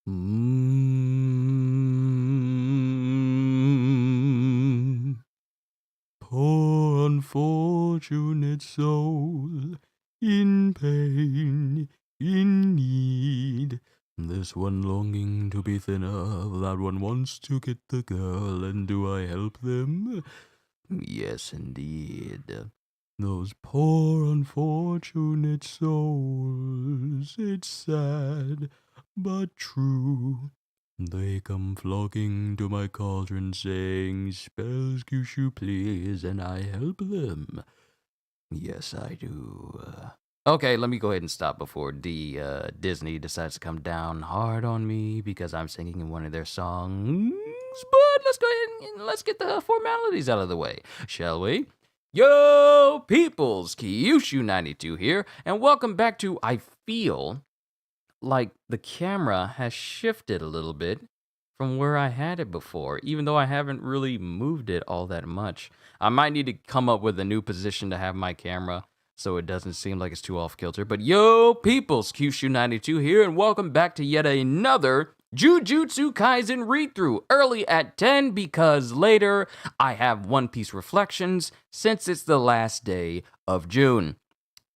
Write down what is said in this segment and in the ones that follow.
Mm. Poor unfortunate soul, in pain, in need. This one longing to be thinner, that one wants to get the girl, and do I help them? Yes, indeed. Those poor unfortunate souls, it's sad, but true. They come flocking to my cauldron saying, "Spells, Kyushu, please," and I help them. Yes, I do. Okay, let me go ahead and stop before Disney decides to come down hard on me because I'm singing in one of their songs. But let's go ahead and let's get the formalities out of the way, shall we? Yo, peoples, Kyushu92 here, and welcome back to I Feel Like the Camera Has Shifted a little bit from where I had it before, even though I haven't really moved it all that much. I might need to come up with a new position to have my camera so it doesn't seem like it's too off kilter. But yo, peoples, Kyushu92 here, and welcome back to yet another JUJUTSU Kaisen read-through, early at 10 because later I have One Piece Reflections since it's the last day of June.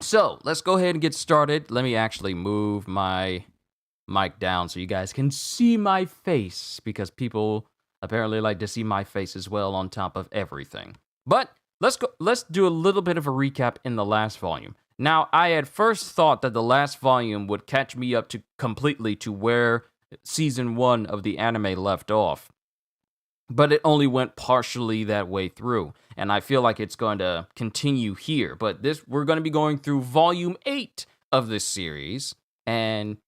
So, let's go ahead and get started. Let me actually move my mic down so you guys can see my face, because people apparently like to see my face as well on top of everything. But let's do a little bit of a recap in the last volume. Now, I had first thought that the last volume would catch me up to completely to where season 1 of the anime left off, but it only went partially that way through, and I feel like it's going to continue here. But we're going to be going through volume 8 of this series, and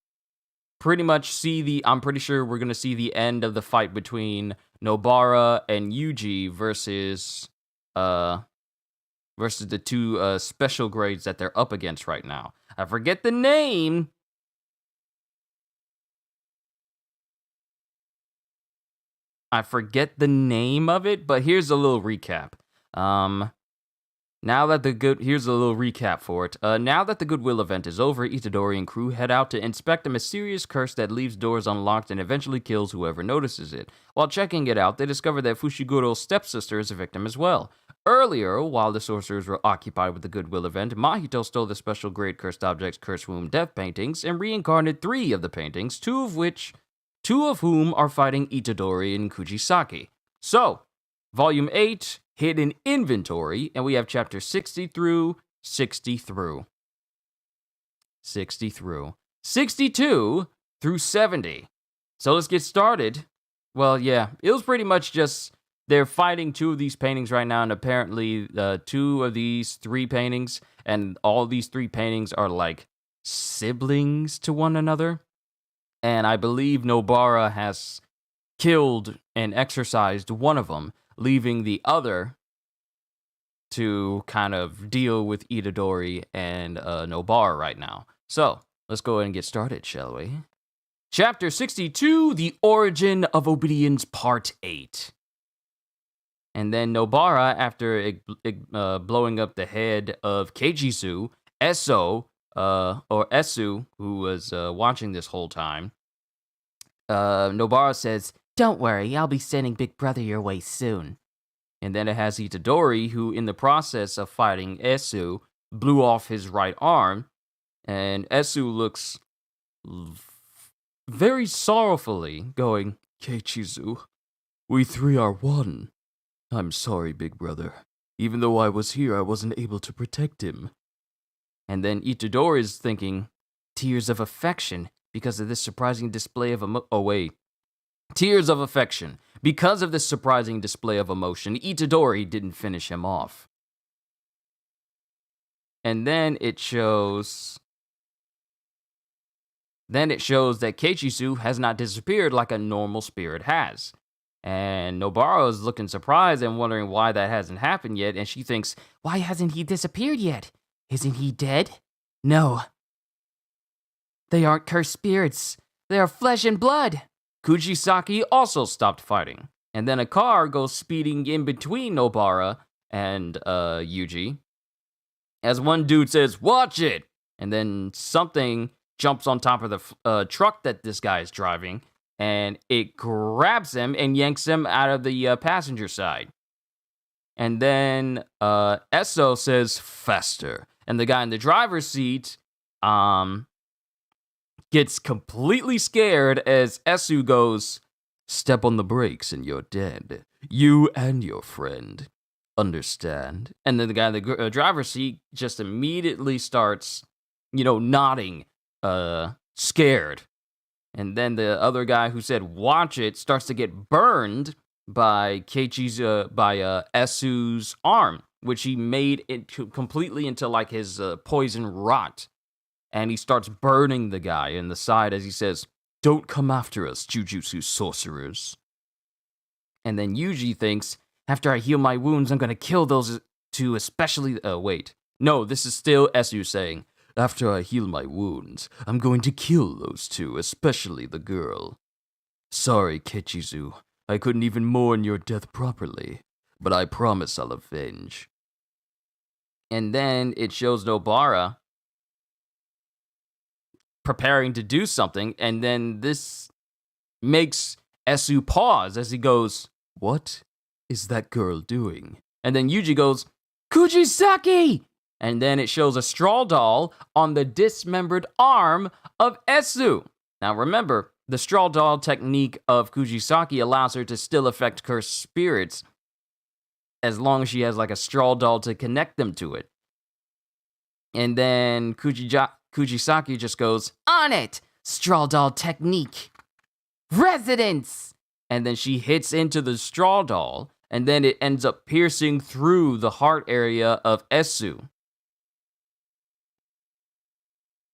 pretty much I'm pretty sure we're going to see the end of the fight between Nobara and Yuji versus the two special grades that they're up against right now. I forget the name. Of it, but here's a little recap. Here's a little recap for it. Now that the Goodwill event is over, Itadori and crew head out to inspect a mysterious curse that leaves doors unlocked and eventually kills whoever notices it. While checking it out, they discover that Fushiguro's stepsister is a victim as well. Earlier, while the sorcerers were occupied with the Goodwill event, Mahito stole the special grade cursed objects, Curse Womb Death paintings, and reincarnated 3 of the paintings, two of whom are fighting Itadori and Kujisaki. So, Volume 8, Hidden Inventory, and we have chapter 60 through 62 through 70. So let's get started. Well, yeah, it was pretty much just they're fighting 2 of these paintings right now, and apparently 2 of these 3 paintings, and all these 3 paintings are like siblings to one another. And I believe Nobara has killed and exorcised one of them, leaving the other to kind of deal with Itadori and Nobara right now. So, let's go ahead and get started, shall we? Chapter 62, The Origin of Obedience, Part 8. And then Nobara, after blowing up the head of Keijisu, Esu, who was watching this whole time, Nobara says, "Don't worry, I'll be sending Big Brother your way soon." And then it has Itadori, who in the process of fighting Esu, blew off his right arm, and Esu looks very sorrowfully, going, "Keijisu, we 3 are one. I'm sorry, Big Brother. Even though I was here, I wasn't able to protect him." And then Itadori is thinking, tears of affection because of this surprising display of tears of affection. Because of this surprising display of emotion, Itadori didn't finish him off. And then it shows that Keijisu has not disappeared like a normal spirit has. And Nobara is looking surprised and wondering why that hasn't happened yet, and she thinks, why hasn't he disappeared yet? Isn't he dead? No. They aren't cursed spirits. They are flesh and blood. Kujisaki also stopped fighting, and then a car goes speeding in between Nobara and Yuji, as one dude says, "Watch it!" And then something jumps on top of the truck that this guy is driving, and it grabs him and yanks him out of the passenger side. And then Esso says, faster. And the guy in the driver's seat gets completely scared as Esu goes, step on the brakes and you're dead. You and your friend. Understand? And then the guy in the driver's seat just immediately starts, nodding, scared. And then the other guy who said, watch it, starts to get burned by Esu's arm, which he made it completely into like his poison rot. And he starts burning the guy in the side as he says, don't come after us, Jujutsu sorcerers. And then Yuji thinks, after I heal my wounds, I'm going to kill those two, especially... wait. No, this is still Esu saying, after I heal my wounds, I'm going to kill those two, especially the girl. Sorry, Kechizu. I couldn't even mourn your death properly, but I promise I'll avenge. And then it shows Nobara preparing to do something, and then this makes Esu pause as he goes, what is that girl doing? And then Yuji goes, Kujisaki! And then it shows a straw doll on the dismembered arm of Esu. Now remember, the straw doll technique of Kujisaki allows her to still affect cursed spirits as long as she has like a straw doll to connect them to it. And then Kujisaki just goes, on it! Straw doll technique! Residence! And then she hits into the straw doll, and then it ends up piercing through the heart area of Esu.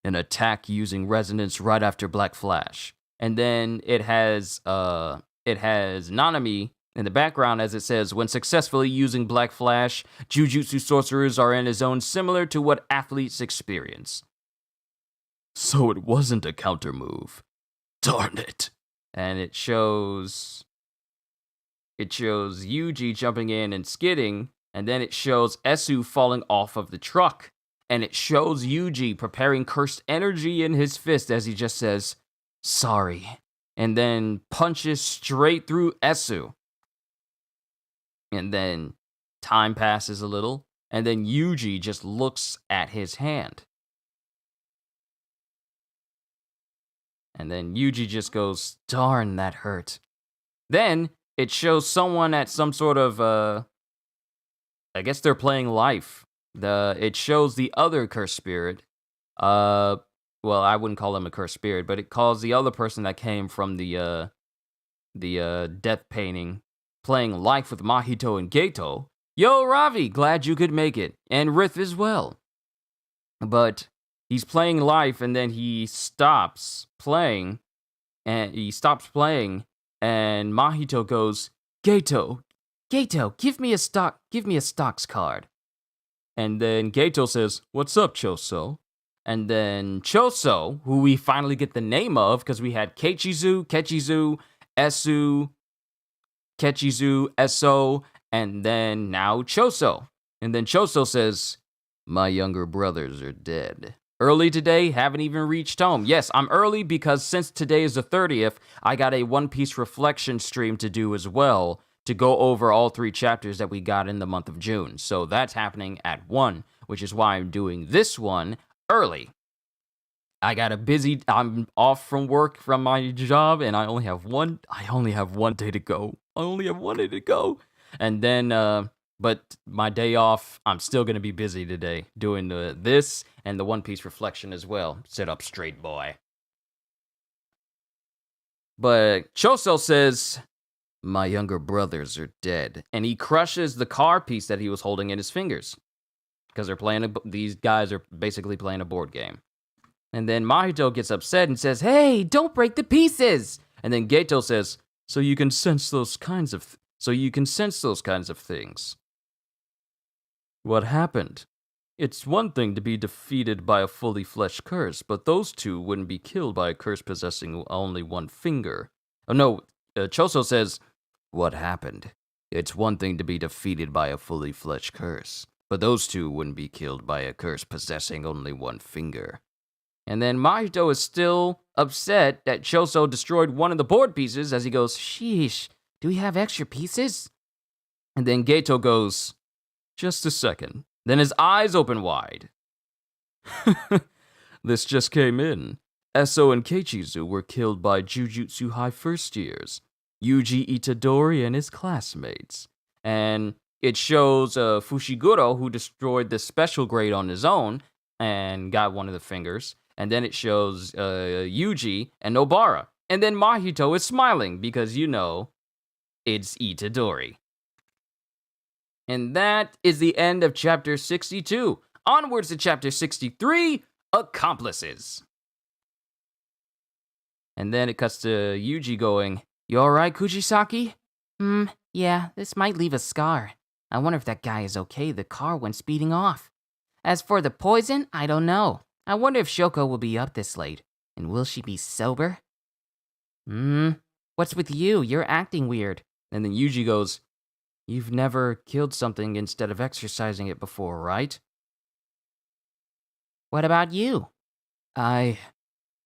An attack using resonance right after Black Flash. And then it has Nanami in the background as it says, when successfully using Black Flash, Jujutsu sorcerers are in a zone similar to what athletes experience. So it wasn't a counter move. Darn it. And it shows Yuji jumping in and skidding, and then it shows Esu falling off of the truck. And it shows Yuji preparing cursed energy in his fist as he just says, sorry, and then punches straight through Esu. And then time passes a little, and then Yuji just looks at his hand. And then Yuji just goes, darn, that hurt. Then it shows someone at some sort of, I guess they're playing life. It shows the other cursed spirit. Well, I wouldn't call him a cursed spirit, but it calls the other person that came from the death painting playing life with Mahito and Geto. Yo, Ravi, glad you could make it. And Rith as well. But he's playing life, and then he stops playing, and Mahito goes, Geto, give me a stocks card. And then Geto says, what's up, Choso? And then Choso, who we finally get the name of, because we had Kechizu, Esu, Kechizu, Eso, and then now Choso. And then Choso says, my younger brothers are dead. Early today, haven't even reached home. Yes, I'm early because since today is the 30th, I got a One Piece reflection stream to do as well, to go over all 3 chapters that we got in the month of June. So that's happening at 1, which is why I'm doing this one early. I'm off from work from my job, and I only have one day to go. And then, but my day off, I'm still going to be busy today doing this and the One Piece reflection as well. Sit up straight, boy. But Choso says, my younger brothers are dead. And he crushes the car piece that he was holding in his fingers. Because these guys are basically playing a board game. And then Mahito gets upset and says, hey, don't break the pieces. And then Geto says, so you can sense those kinds of things. What happened? It's one thing to be defeated by a fully fleshed curse, but those two wouldn't be killed by a curse possessing only one finger. Oh no, Choso says, what happened? It's one thing to be defeated by a fully fleshed curse, but those two wouldn't be killed by a curse possessing only one finger. And then Mahito is still upset that Choso destroyed one of the board pieces as he goes, sheesh, do we have extra pieces? And then Geto goes, just a second. Then his eyes open wide. This just came in. Eso and Keichizu were killed by Jujutsu High first years, Yuji Itadori and his classmates. And it shows Fushiguro, who destroyed the special grade on his own and got one of the fingers. And then it shows Yuji and Nobara. And then Mahito is smiling because, you know, it's Itadori. And that is the end of chapter 62. Onwards to chapter 63, Accomplices. And then it cuts to Yuji going, you alright, Kujisaki? Yeah, this might leave a scar. I wonder if that guy is okay. The car went speeding off. As for the poison, I don't know. I wonder if Shoko will be up this late. And will she be sober? What's with you? You're acting weird. And then Yuji goes, you've never killed something instead of exercising it before, right? What about you? I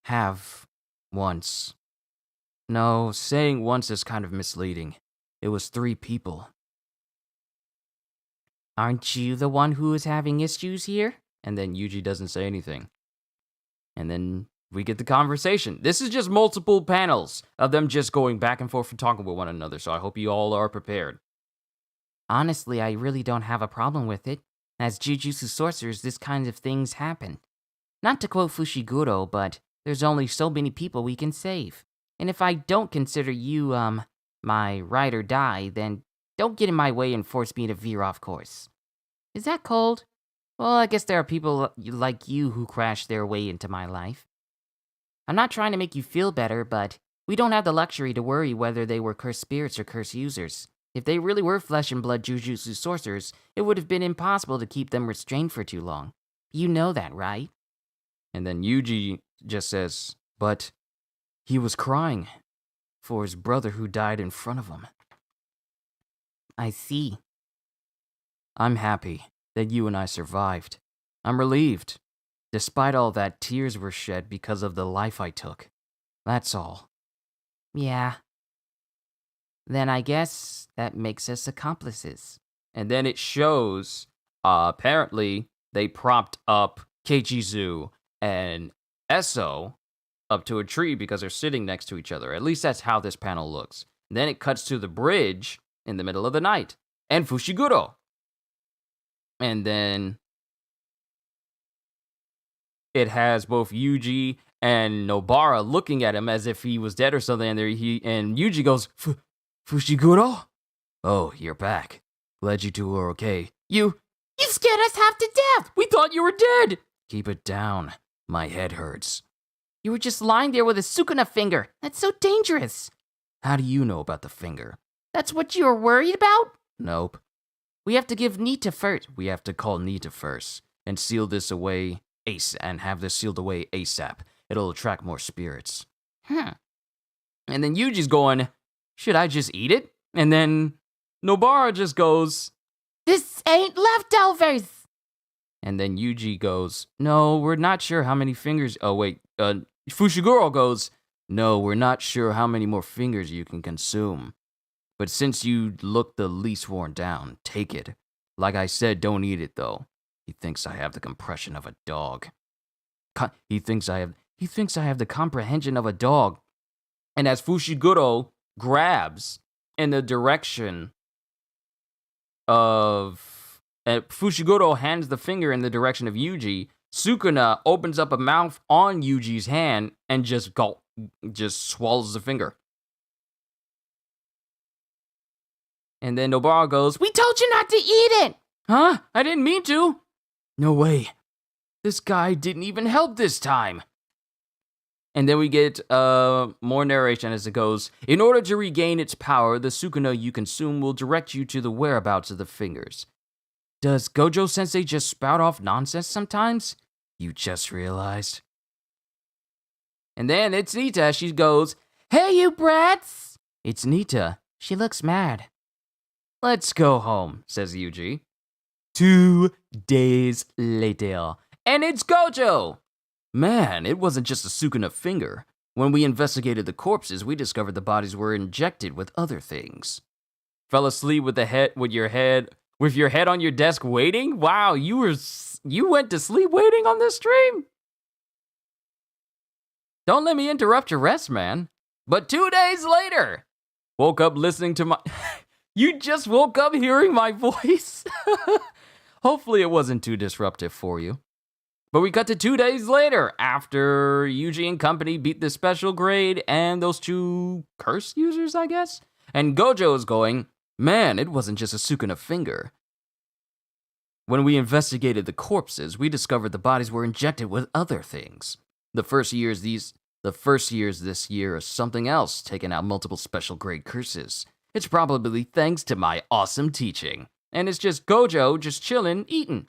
have once. No, saying once is kind of misleading. It was 3 people. Aren't you the one who is having issues here? And then Yuji doesn't say anything. And then we get the conversation. This is just multiple panels of them just going back and forth and talking with one another, so I hope you all are prepared. Honestly, I really don't have a problem with it. As Jujutsu sorcerers, this kind of things happen. Not to quote Fushiguro, but there's only so many people we can save. And if I don't consider you, my ride or die, then don't get in my way and force me to veer off course. Is that cold? Well, I guess there are people like you who crash their way into my life. I'm not trying to make you feel better, but we don't have the luxury to worry whether they were cursed spirits or cursed users. If they really were flesh and blood Jujutsu sorcerers, it would have been impossible to keep them restrained for too long. You know that, right? And then Yuji just says, but he was crying for his brother who died in front of him. I see. I'm happy that you and I survived. I'm relieved. Despite all that, tears were shed because of the life I took. That's all. Yeah. Then I guess that makes us accomplices. And then it shows, apparently, they propped up Keichizu and Eso up to a tree because they're sitting next to each other. At least that's how this panel looks. And then it cuts to the bridge in the middle of the night. And Fushiguro. And then it has both Yuji and Nobara looking at him as if he was dead or something. And Yuji goes, Fushiguro? Oh, you're back. Glad you two are okay. You scared us half to death! We thought you were dead! Keep it down. My head hurts. You were just lying there with a Sukuna finger. That's so dangerous. How do you know about the finger? That's what you were worried about? Nope. We have to give Nita first. We have to call Nita first and seal this away and have this sealed away ASAP. It'll attract more spirits. And then Yuji's going, should I just eat it? And then Nobara just goes, this ain't leftovers. And then Yuji goes, no, we're not sure how many fingers. Oh, wait. Fushiguro goes, no, we're not sure how many more fingers you can consume. But since you look the least worn down, take it. Like I said, don't eat it, though. He thinks I have the compression of a dog. He thinks I have the comprehension of a dog. And as Fushiguro grabs in the direction of... Fushiguro hands the finger in the direction of Yuji. Sukuna opens up a mouth on Yuji's hand and just swallows the finger. And then Nobara goes, we told you not to eat it! Huh? I didn't mean to. No way. This guy didn't even help this time. And then we get more narration as it goes. In order to regain its power, the Sukuna you consume will direct you to the whereabouts of the fingers. Does Gojo-sensei just spout off nonsense sometimes? You just realized? And then it's Nita. She goes, hey, you brats! It's Nita. She looks mad. Let's go home, says Yuji. 2 days later. And it's Gojo! Man, it wasn't just a Sukuna finger. When we investigated the corpses, we discovered the bodies were injected with other things. Fell asleep with your head on your desk waiting? Wow, you went to sleep waiting on this stream? Don't let me interrupt your rest, man. But 2 days later, woke up listening to my... You just woke up hearing my voice? Hopefully it wasn't too disruptive for you. But we cut to 2 days later, after Yuji and company beat the special grade and those 2 curse users, I guess? And Gojo is going, man, it wasn't just a Sukuna finger. When we investigated the corpses, we discovered the bodies were injected with other things. The first years this year are something else, taking out multiple special grade curses. It's probably thanks to my awesome teaching. And it's just Gojo just chilling, eating.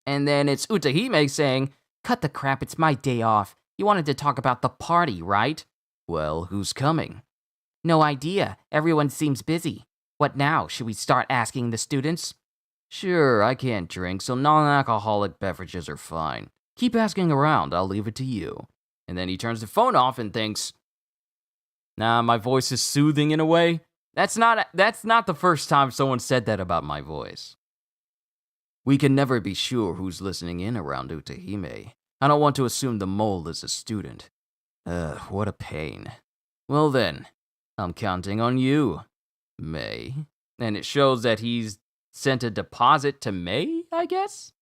And then it's Utahime saying, cut the crap, it's my day off. You wanted to talk about the party, right? Well, who's coming? No idea. Everyone seems busy. What now? Should we start asking the students? Sure, I can't drink, so non-alcoholic beverages are fine. Keep asking around, I'll leave it to you. And then he turns the phone off and thinks, nah, my voice is soothing in a way. That's not the first time someone said that about my voice. We can never be sure who's listening in around Utahime. I don't want to assume the mole is a student. What a pain. Well then, I'm counting on you, May. And it shows that he's sent a deposit to May, I guess?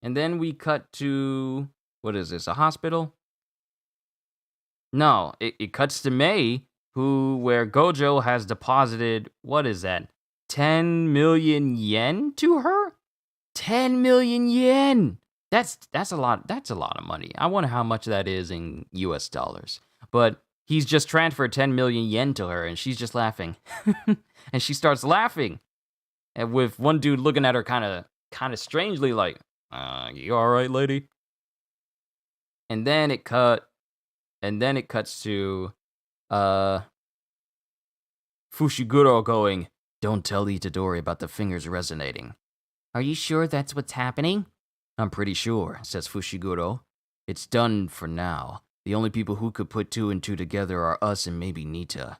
And then we cut to, what is this, a hospital? No, it cuts to May, where Gojo has deposited, what is that, 10 million yen to her? 10 million yen! That's a lot of money. I wonder how much that is in US dollars. But he's just transferred 10 million yen to her, and she's just laughing. And she starts laughing. And with one dude looking at her kind of strangely like, you alright, lady? And then it cuts to Fushiguro going, don't tell Itadori about the fingers resonating. Are you sure that's what's happening? I'm pretty sure, says Fushiguro. It's done for now. The only people who could put 2 and 2 together are us and maybe Nita.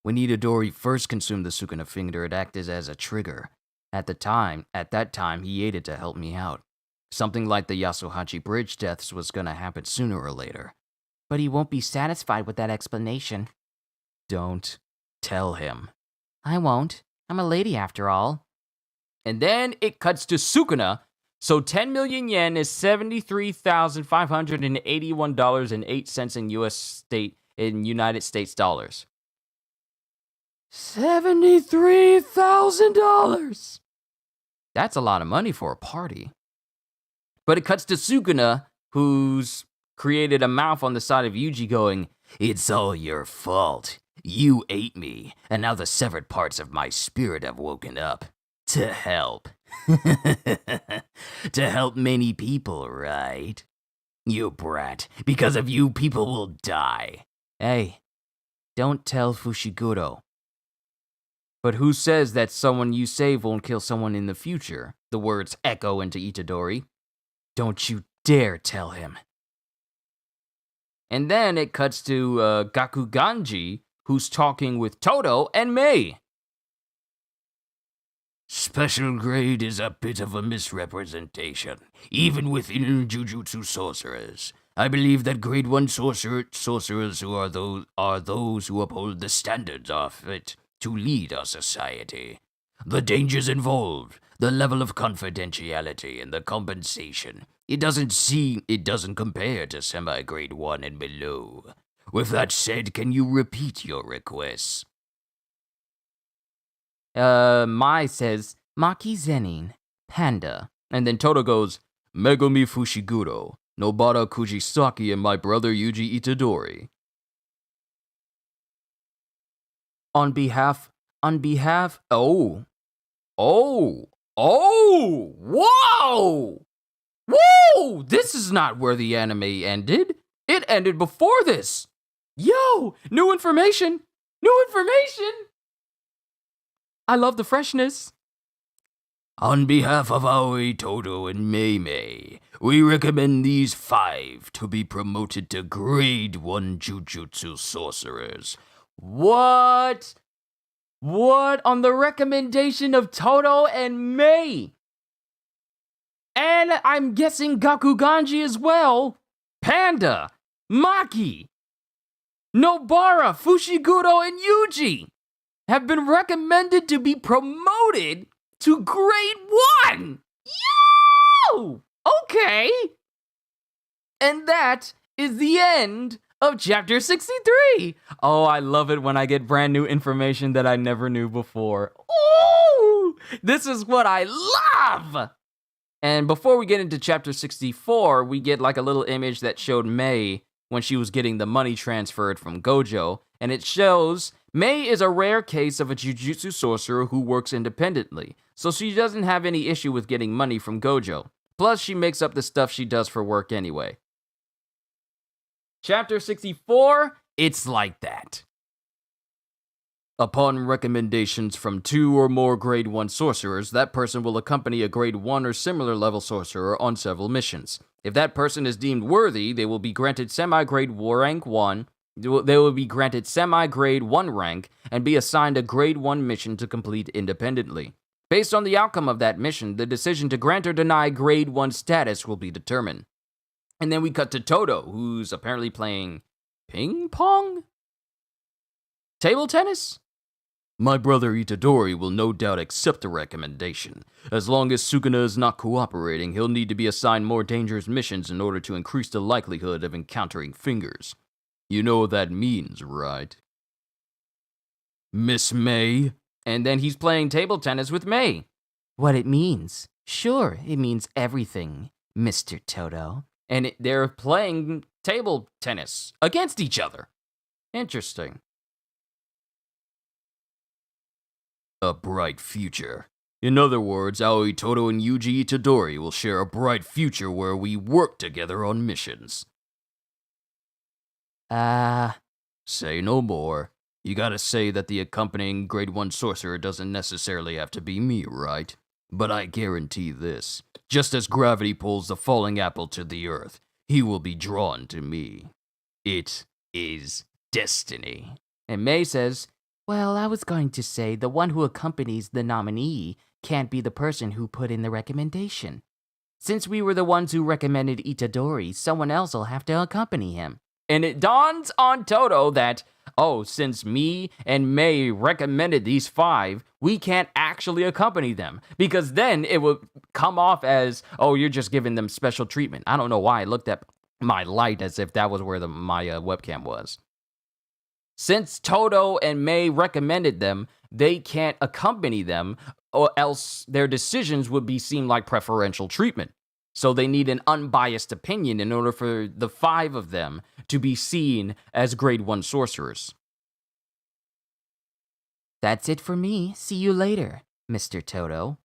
When Itadori first consumed the Sukuna finger, it acted as a trigger. At that time, he ate it to help me out. Something like the Yasuhachi Bridge deaths was gonna happen sooner or later. But he won't be satisfied with that explanation. Don't tell him. I won't. I'm a lady after all. And then it cuts to Sukuna. So 10 million yen is $73,581.08 in United States dollars. $73,000! That's a lot of money for a party. But it cuts to Sukuna, who's created a mouth on the side of Yuji going, it's all your fault. You ate me, and now the severed parts of my spirit have woken up. To help. To help many people, right? You brat. Because of you, people will die. Hey, don't tell Fushiguro. But who says that someone you save won't kill someone in the future? The words echo into Itadori. Don't you dare tell him. And then it cuts to Gakuganji, who's talking with Todo and Mei. Special grade is a bit of a misrepresentation, even within Jujutsu sorcerers. I believe that grade 1 sorcerers who are those who uphold the standards of it to lead our society. The dangers involved, the level of confidentiality, and the compensation. It doesn't compare to semi-grade 1 and below. With that said, can you repeat your requests? Mai says, Maki Zenin, Panda. And then Todo goes, Megumi Fushiguro, Nobara Kujisaki, and my brother Yuji Itadori. On behalf, whoa! Whoa! This is not where the anime ended. It ended before this. Yo, new information. I love the freshness. On behalf of Aoi, Todo, and Mei Mei, we recommend these 5 to be promoted to grade 1 Jujutsu sorcerers. What? What? On the recommendation of Todo and Mei. And I'm guessing Gakuganji as well. Panda, Maki, Nobara, Fushiguro, and Yuji have been recommended to be promoted to grade 1. Yo! Okay. And that is the end of chapter 63. Oh, I love it when I get brand new information that I never knew before. Ooh! This is what I love! And before we get into chapter 64, we get like a little image that showed Mei when she was getting the money transferred from Gojo. And it shows Mei is a rare case of a jujutsu sorcerer who works independently, so she doesn't have any issue with getting money from Gojo. Plus, she makes up the stuff she does for work anyway. Chapter 64, it's like that. Upon recommendations from 2 or more grade 1 sorcerers, that person will accompany a grade 1 or similar level sorcerer on several missions. If that person is deemed worthy, they will be granted semi-grade rank 1. They will be granted semi-grade 1 rank and be assigned a grade 1 mission to complete independently. Based on the outcome of that mission, the decision to grant or deny grade 1 status will be determined. And then we cut to Todo, who's apparently playing ping pong? Table tennis? My brother Itadori will no doubt accept the recommendation. As long as Sukuna is not cooperating, he'll need to be assigned more dangerous missions in order to increase the likelihood of encountering fingers. You know what that means, right? Miss Mei? And then he's playing table tennis with Mei. What it means? Sure, it means everything, Mr. Todo. And they're playing table tennis against each other. Interesting. A bright future. In other words, Aoi Todo and Yuji Itadori will share a bright future where we work together on missions. Say no more. You gotta say that the accompanying grade 1 sorcerer doesn't necessarily have to be me, right? But I guarantee this. Just as gravity pulls the falling apple to the earth, he will be drawn to me. It is destiny. And Mei says, well, I was going to say the one who accompanies the nominee can't be the person who put in the recommendation. Since we were the ones who recommended Itadori, someone else will have to accompany him. And it dawns on Todo that, oh, since me and Mei recommended these 5, we can't actually accompany them. Because then it would come off as, oh, you're just giving them special treatment. I don't know why I looked at my light as if that was where my webcam was. Since Todo and Mei recommended them, they can't accompany them, or else their decisions would be seen like preferential treatment. So they need an unbiased opinion in order for the 5 of them to be seen as grade 1 sorcerers. That's it for me. See you later, Mr. Todo.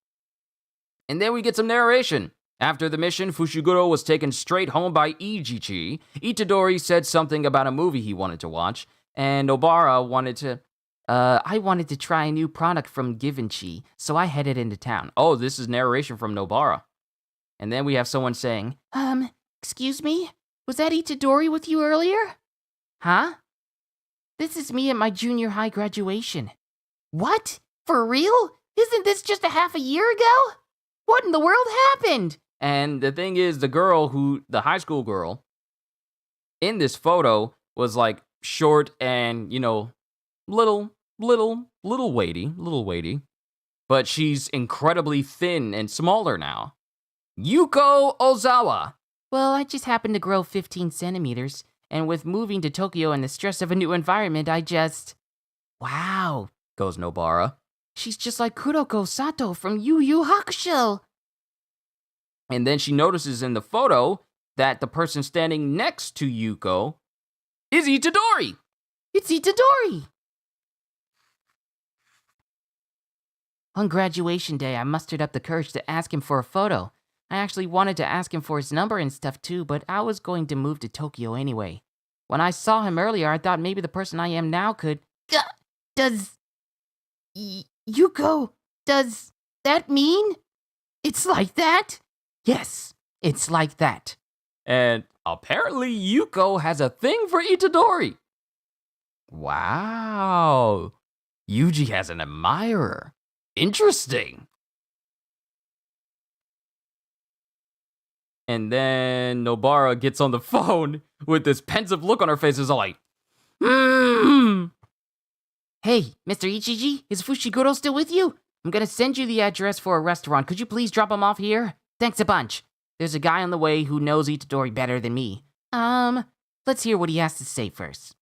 And then we get some narration. After the mission, Fushiguro was taken straight home by Ijichi. Itadori said something about a movie he wanted to watch, and Obara wanted to... I wanted to try a new product from Givenchy, so I headed into town. Oh, this is narration from Nobara. And then we have someone saying, Excuse me? Was that Itadori with you earlier? Huh? This is me at my junior high graduation. What? For real? Isn't this just a half a year ago? What in the world happened? And the thing is, the high school girl, in this photo was like short and, little weighty. But she's incredibly thin and smaller now. Yuko Ozawa. Well, I just happened to grow 15 centimeters, and with moving to Tokyo and the stress of a new environment, Wow, goes Nobara. She's just like Kuroko Sato from Yu Yu Hakusho. And then she notices in the photo that the person standing next to Yuko is Itadori. It's Itadori. On graduation day, I mustered up the courage to ask him for a photo. I actually wanted to ask him for his number and stuff too, but I was going to move to Tokyo anyway. When I saw him earlier, I thought maybe the person I am now could... Yuko, does that mean it's like that? Yes, It's like that. And apparently Yuko has a thing for Itadori. Wow. Yuji has an admirer. Interesting. And then Nobara gets on the phone with this pensive look on her face. Is all like, Hey, Mr. Ichiji, is Fushiguro still with you? I'm gonna send you the address for a restaurant. Could you please drop him off here? Thanks a bunch. There's a guy on the way who knows Itadori better than me. Let's hear what he has to say first.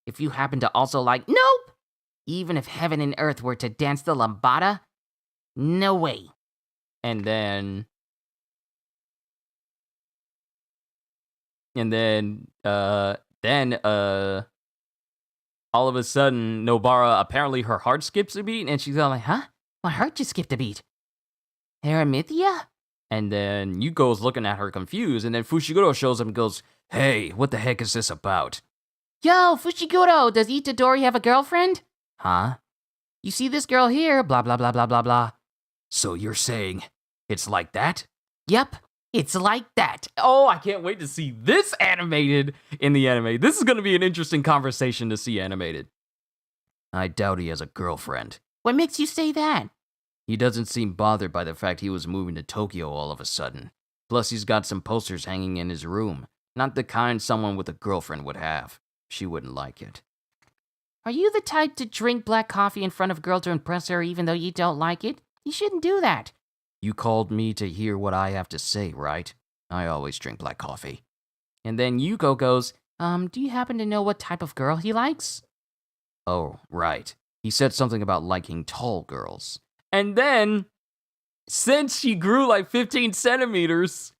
If you happen to also like, nope! Even if heaven and earth were to dance the lambada, no way. And then all of a sudden, Nobara, apparently her heart skips a beat, and she's all like, Huh? My heart just skipped a beat. Aramithia? and then Yuko's looking at her confused, and then Fushiguro shows up and goes, hey, what the heck is this about? Yo, Fushiguro, does Itadori have a girlfriend? Huh? You see this girl here, blah blah blah blah blah blah. So you're saying it's like that? Yep, it's like that. Oh, I can't wait to see this animated in the anime. This is going to be an interesting conversation to see animated. I doubt he has a girlfriend. What makes you say that? He doesn't seem bothered by the fact he was moving to Tokyo all of a sudden. Plus, he's got some posters hanging in his room. Not the kind someone with a girlfriend would have. She wouldn't like it. Are you the type to drink black coffee in front of a girl to impress her even though you don't like it? You shouldn't do that. You called me to hear what I have to say, right? I always drink black coffee. And then Yuko goes, do you happen to know what type of girl he likes? Oh, right. He said something about liking tall girls. And then, since she grew like 15 centimeters,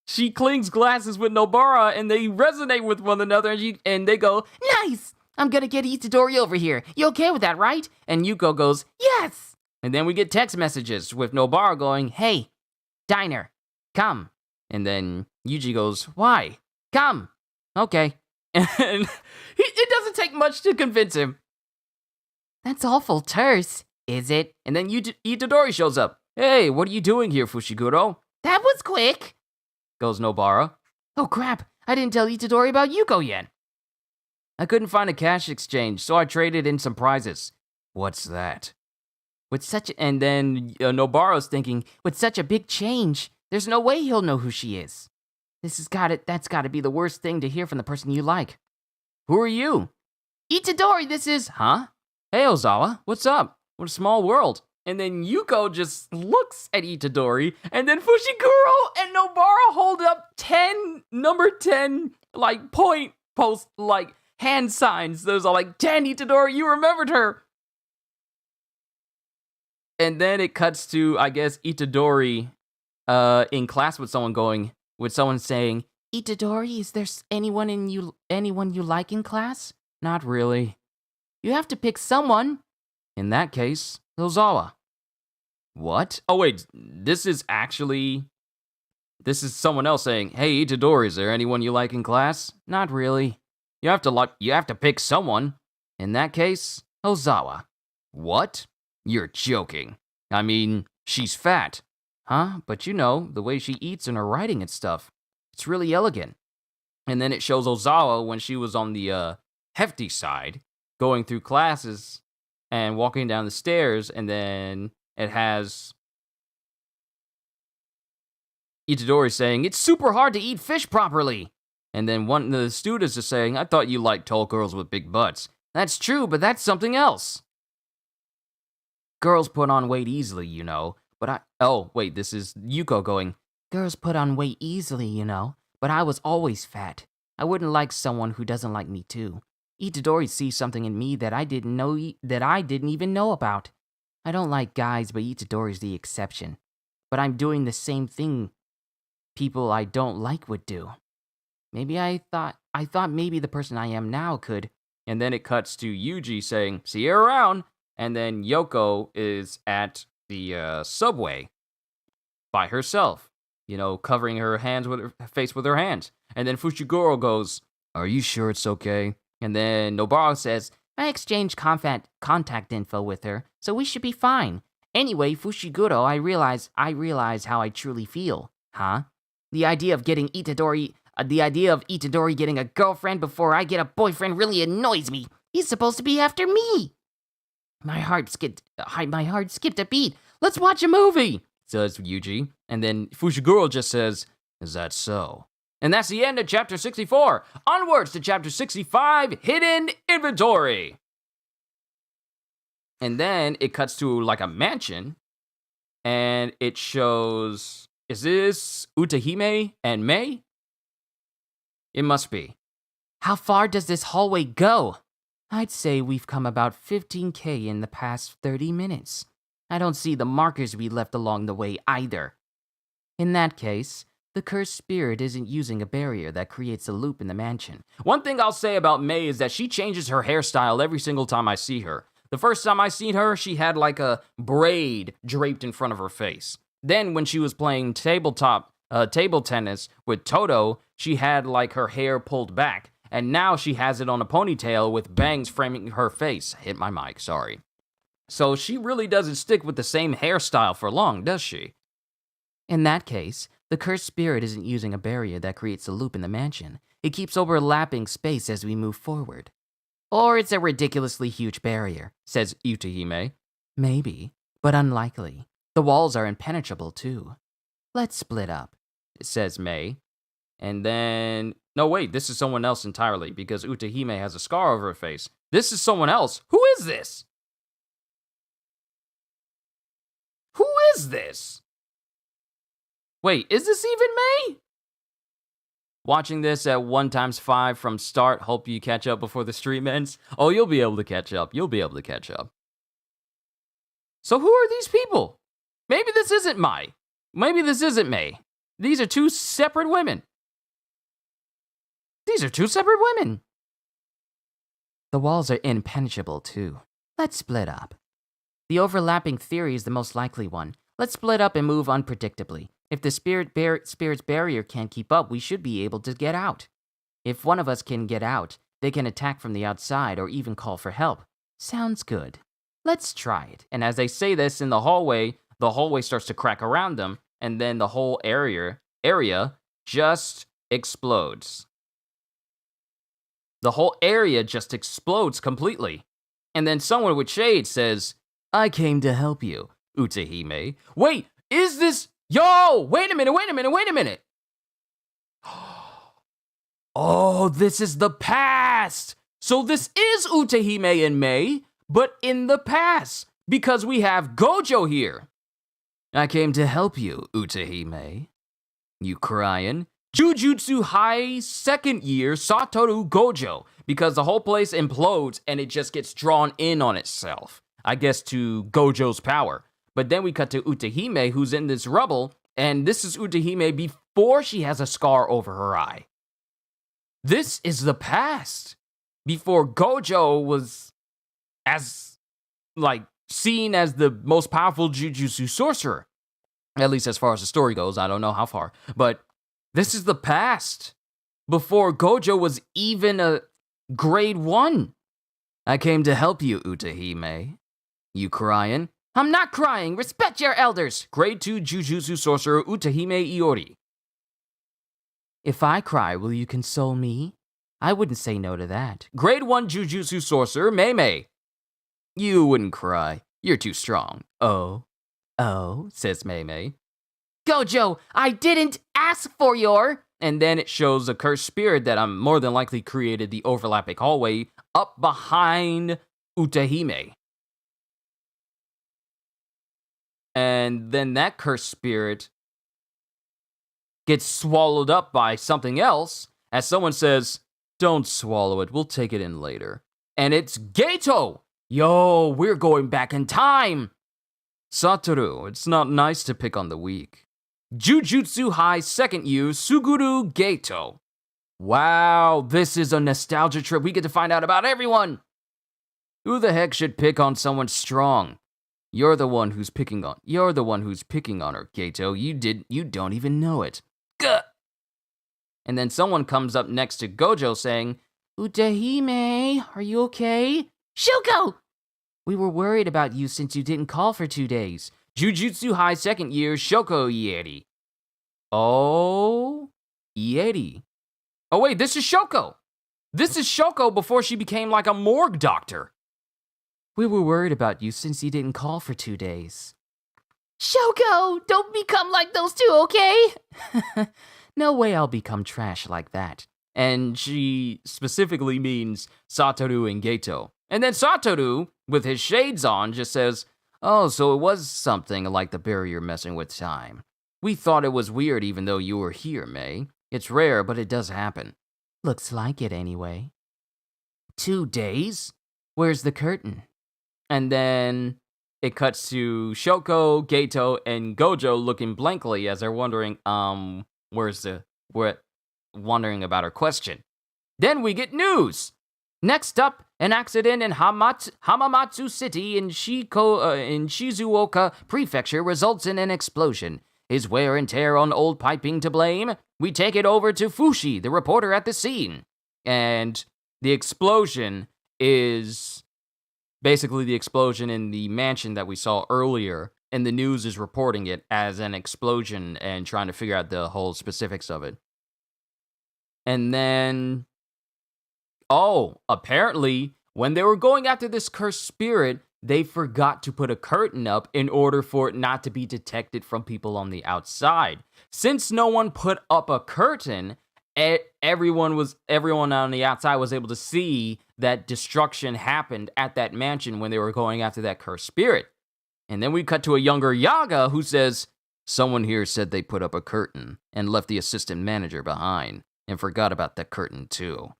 she clings glasses with Nobara and they resonate with one another and they go, Nice! I'm gonna get Itadori over here. You okay with that, right? And Yuko goes, Yes! And then we get text messages with Nobara going, Hey, diner, come. And then Yuji goes, why? Come. Okay. And it doesn't take much to convince him. That's awful terse. Is it? And then Itadori shows up. Hey, what are you doing here, Fushiguro? That was quick, goes Nobara. Oh crap, I didn't tell Itadori about Yuko yet. I couldn't find a cash exchange, so I traded in some prizes. What's that? And then Nobara's thinking, with such a big change, there's no way he'll know who she is. That's gotta be the worst thing to hear from the person you like. Who are you? Itadori, this is... Huh? Hey, Ozawa, what's up? What a small world. And then Yuko just looks at Itadori, and then Fushiguro and Nobara hold up number 10, like, point post, like, hand signs. Those are like, 10, Itadori, you remembered her. And then it cuts to, I guess, Itadori in class with someone saying, Itadori, is there anyone you like in class? Not really. You have to pick someone. In that case, Ozawa. What? Oh wait, this is someone else saying, hey Itadori, is there anyone you like in class? Not really. You have to pick someone. In that case, Ozawa. What? You're joking. I mean, she's fat. Huh? But you know, the way she eats and her writing and stuff. It's really elegant. And then it shows Ozawa when she was on the hefty side, going through classes and walking down the stairs, and then it has Itadori saying, it's super hard to eat fish properly. And then one of the students is saying, I thought you liked tall girls with big butts. That's true, but that's something else. Girls put on weight easily, you know, this is Yuko going, girls put on weight easily, you know, but I was always fat. I wouldn't like someone who doesn't like me too. Itadori sees something in me that I didn't even know about. I don't like guys, but Itadori's the exception. But I'm doing the same thing people I don't like would do. Maybe I thought maybe the person I am now could. And then it cuts to Yuji saying, see you around. And then Yoko is at the subway by herself, you know, covering her face with her hands. And then Fushiguro goes, are you sure it's okay? And then Nobara says, I exchanged contact info with her, so we should be fine. Anyway, Fushiguro, I realize how I truly feel. Huh? The idea of Itadori getting a girlfriend before I get a boyfriend really annoys me. He's supposed to be after me. My heart skipped a beat. Let's watch a movie, says Yuji. And then Fushiguro just says, is that so? And that's the end of chapter 64. Onwards to chapter 65, Hidden Inventory. And then it cuts to like a mansion. And it shows, is this Utahime and Mei? It must be. How far does this hallway go? I'd say we've come about 15K in the past 30 minutes. I don't see the markers we left along the way either. In that case, the cursed spirit isn't using a barrier that creates a loop in the mansion. One thing I'll say about Mei is that she changes her hairstyle every single time I see her. The first time I seen her, she had like a braid draped in front of her face. Then when she was playing table tennis with Toto, she had like her hair pulled back. And now she has it on a ponytail with bangs framing her face. Hit my mic, sorry. So she really doesn't stick with the same hairstyle for long, does she? In that case, the cursed spirit isn't using a barrier that creates a loop in the mansion. It keeps overlapping space as we move forward. Or it's a ridiculously huge barrier, says Utahime. Maybe, but unlikely. The walls are impenetrable too. Let's split up, says Mei. And then, no wait, this is someone else entirely because Utahime has a scar over her face. This is someone else. Who is this? Who is this? Wait, is this even Mei? Watching this at 1x5 from start, hope you catch up before the stream ends. Oh, you'll be able to catch up. You'll be able to catch up. So who are these people? Maybe this isn't Mai. Maybe this isn't Mei. These are two separate women. These are two separate women. The walls are impenetrable too. Let's split up. The overlapping theory is the most likely one. Let's split up and move unpredictably. If the spirit's barrier can't keep up, we should be able to get out. If one of us can get out, they can attack from the outside or even call for help. Sounds good. Let's try it. And as they say this in the hallway starts to crack around them, and then the whole area just explodes. The whole area just explodes completely. And then someone with shades says, I came to help you, Utahime. Wait, is this... Yo, wait a minute. Oh, this is the past. So this is Utahime and Mei, but in the past, because we have Gojo here. I came to help you, Utahime. You crying? Jujutsu High second year Satoru Gojo, because the whole place implodes and it just gets drawn in on itself. I guess to Gojo's power. But then we cut to Utahime, who's in this rubble, and this is Utahime before she has a scar over her eye. This is the past. Before Gojo was seen as the most powerful Jujutsu sorcerer. At least as far as the story goes, I don't know how far. But this is the past. Before Gojo was even a grade 1. I came to help you, Utahime. You crying? I'm not crying. Respect your elders. Grade 2 Jujutsu sorcerer Utahime Iori. If I cry, will you console me? I wouldn't say no to that. Grade 1 Jujutsu sorcerer Mei. You wouldn't cry. You're too strong. Oh, says Mei. Gojo, I didn't ask for your... And then it shows a cursed spirit that I'm more than likely created the overlapping hallway up behind Utahime. And then that cursed spirit gets swallowed up by something else as someone says, don't swallow it, we'll take it in later. And it's Geto! Yo, we're going back in time! Satoru, it's not nice to pick on the weak. Jujutsu High second year Suguru Geto. Wow, this is a nostalgia trip. We get to find out about everyone! Who the heck should pick on someone strong? You're the one who's picking on her, Geto. You don't even know it. Gah! And then someone comes up next to Gojo saying, Utahime, are you okay? Shuko! We were worried about you since you didn't call for 2 days. Jujutsu High second year Shoko Ieri. Oh? E80. Oh wait, this is Shoko. This is Shoko before she became like a morgue doctor. We were worried about you since you didn't call for 2 days. Shoko, don't become like those two, okay? No way I'll become trash like that. And she specifically means Satoru and Geto. And then Satoru, with his shades on, just says, "Oh, so it was something like the barrier messing with time. We thought it was weird even though you were here, May. It's rare, but it does happen." Looks like it anyway. 2 days? Where's the curtain? And then it cuts to Shoko, Geto, and Gojo looking blankly as they're wondering, wondering about her question. Then we get news. Next up, an accident in Hamamatsu City in Shizuoka Prefecture results in an explosion. Is wear and tear on old piping to blame? We take it over to Fushi, the reporter at the scene. And the explosion is basically the explosion in the mansion that we saw earlier, and the news is reporting it as an explosion and trying to figure out the whole specifics of it. And then, apparently, when they were going after this cursed spirit, they forgot to put a curtain up in order for it not to be detected from people on the outside. Since no one put up a curtain, everyone on the outside was able to see that destruction happened at that mansion when they were going after that cursed spirit. And then we cut to a younger Yaga who says, "Someone here said they put up a curtain and left the assistant manager behind and forgot about the curtain too.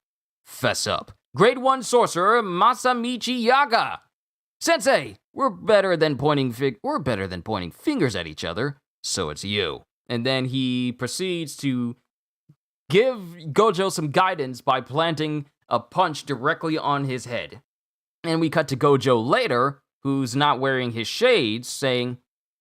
Fess up. Grade 1 sorcerer Masamichi Yaga. Sensei, we're better than pointing fingers at each other, so it's you." And then he proceeds to give Gojo some guidance by planting a punch directly on his head. And we cut to Gojo later, who's not wearing his shades, saying,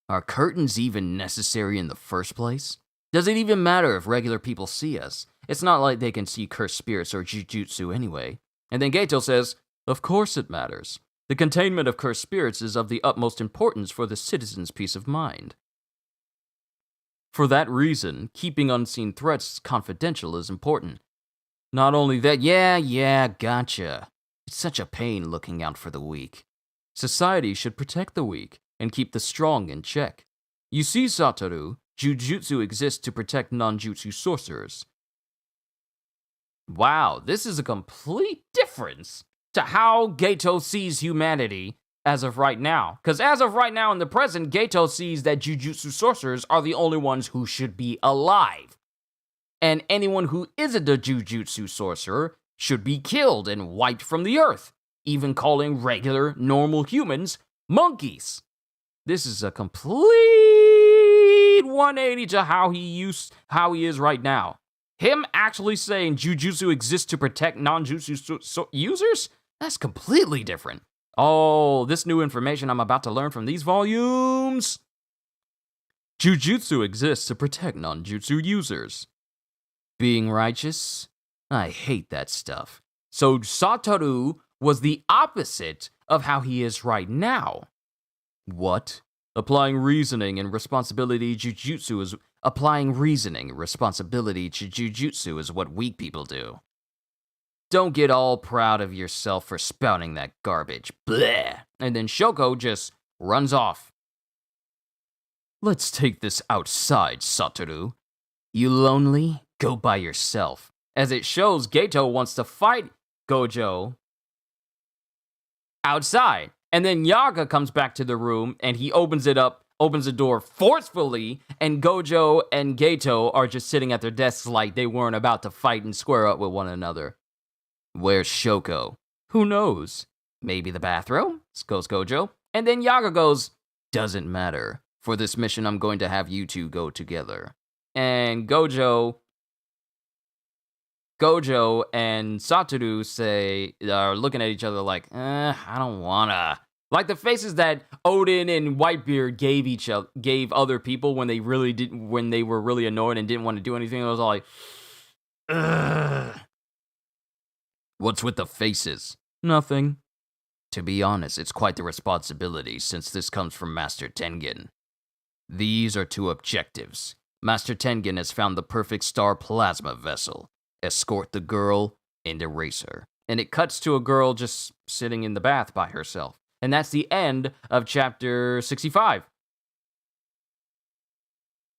"Are curtains even necessary in the first place? Does it even matter if regular people see us? It's not like they can see cursed spirits or jujutsu anyway." And then Geto says, "Of course it matters. The containment of cursed spirits is of the utmost importance for the citizens' peace of mind. For that reason, keeping unseen threats confidential is important. Not only that, yeah, gotcha. It's such a pain looking out for the weak. Society should protect the weak and keep the strong in check. You see, Satoru, jujutsu exists to protect non-jutsu sorcerers." Wow, this is a complete difference to how Geto sees humanity as of right now. Because as of right now in the present, Geto sees that jujutsu sorcerers are the only ones who should be alive. And anyone who isn't a jujutsu sorcerer should be killed and wiped from the earth, even calling regular, normal humans monkeys. This is a complete 180 to how he is right now. Him actually saying jujutsu exists to protect non-jutsu users? That's completely different. Oh, this new information I'm about to learn from these volumes. Jujutsu exists to protect non-jutsu users. Being righteous? I hate that stuff. So Satoru was the opposite of how he is right now. What? Applying reasoning and responsibility to jujutsu is what weak people do. Don't get all proud of yourself for spouting that garbage. Bleh. And then Shoko just runs off. Let's take this outside, Satoru. You lonely? Go by yourself. As it shows, Geto wants to fight Gojo outside. And then Yaga comes back to the room and he opens the door forcefully, and Gojo and Geto are just sitting at their desks like they weren't about to fight and square up with one another. Where's Shoko? Who knows? Maybe the bathroom? Goes Gojo. And then Yaga goes, doesn't matter. For this mission, I'm going to have you two go together. And Gojo and Satoru are looking at each other like, I don't wanna. Like the faces that Odin and Whitebeard gave other people when they were really annoyed and didn't want to do anything. It was all like, ugh. What's with the faces? Nothing. To be honest, it's quite the responsibility since this comes from Master Tengen. These are two objectives. Master Tengen has found the perfect star plasma vessel. Escort the girl and erase her. And it cuts to a girl just sitting in the bath by herself. And that's the end of chapter 65.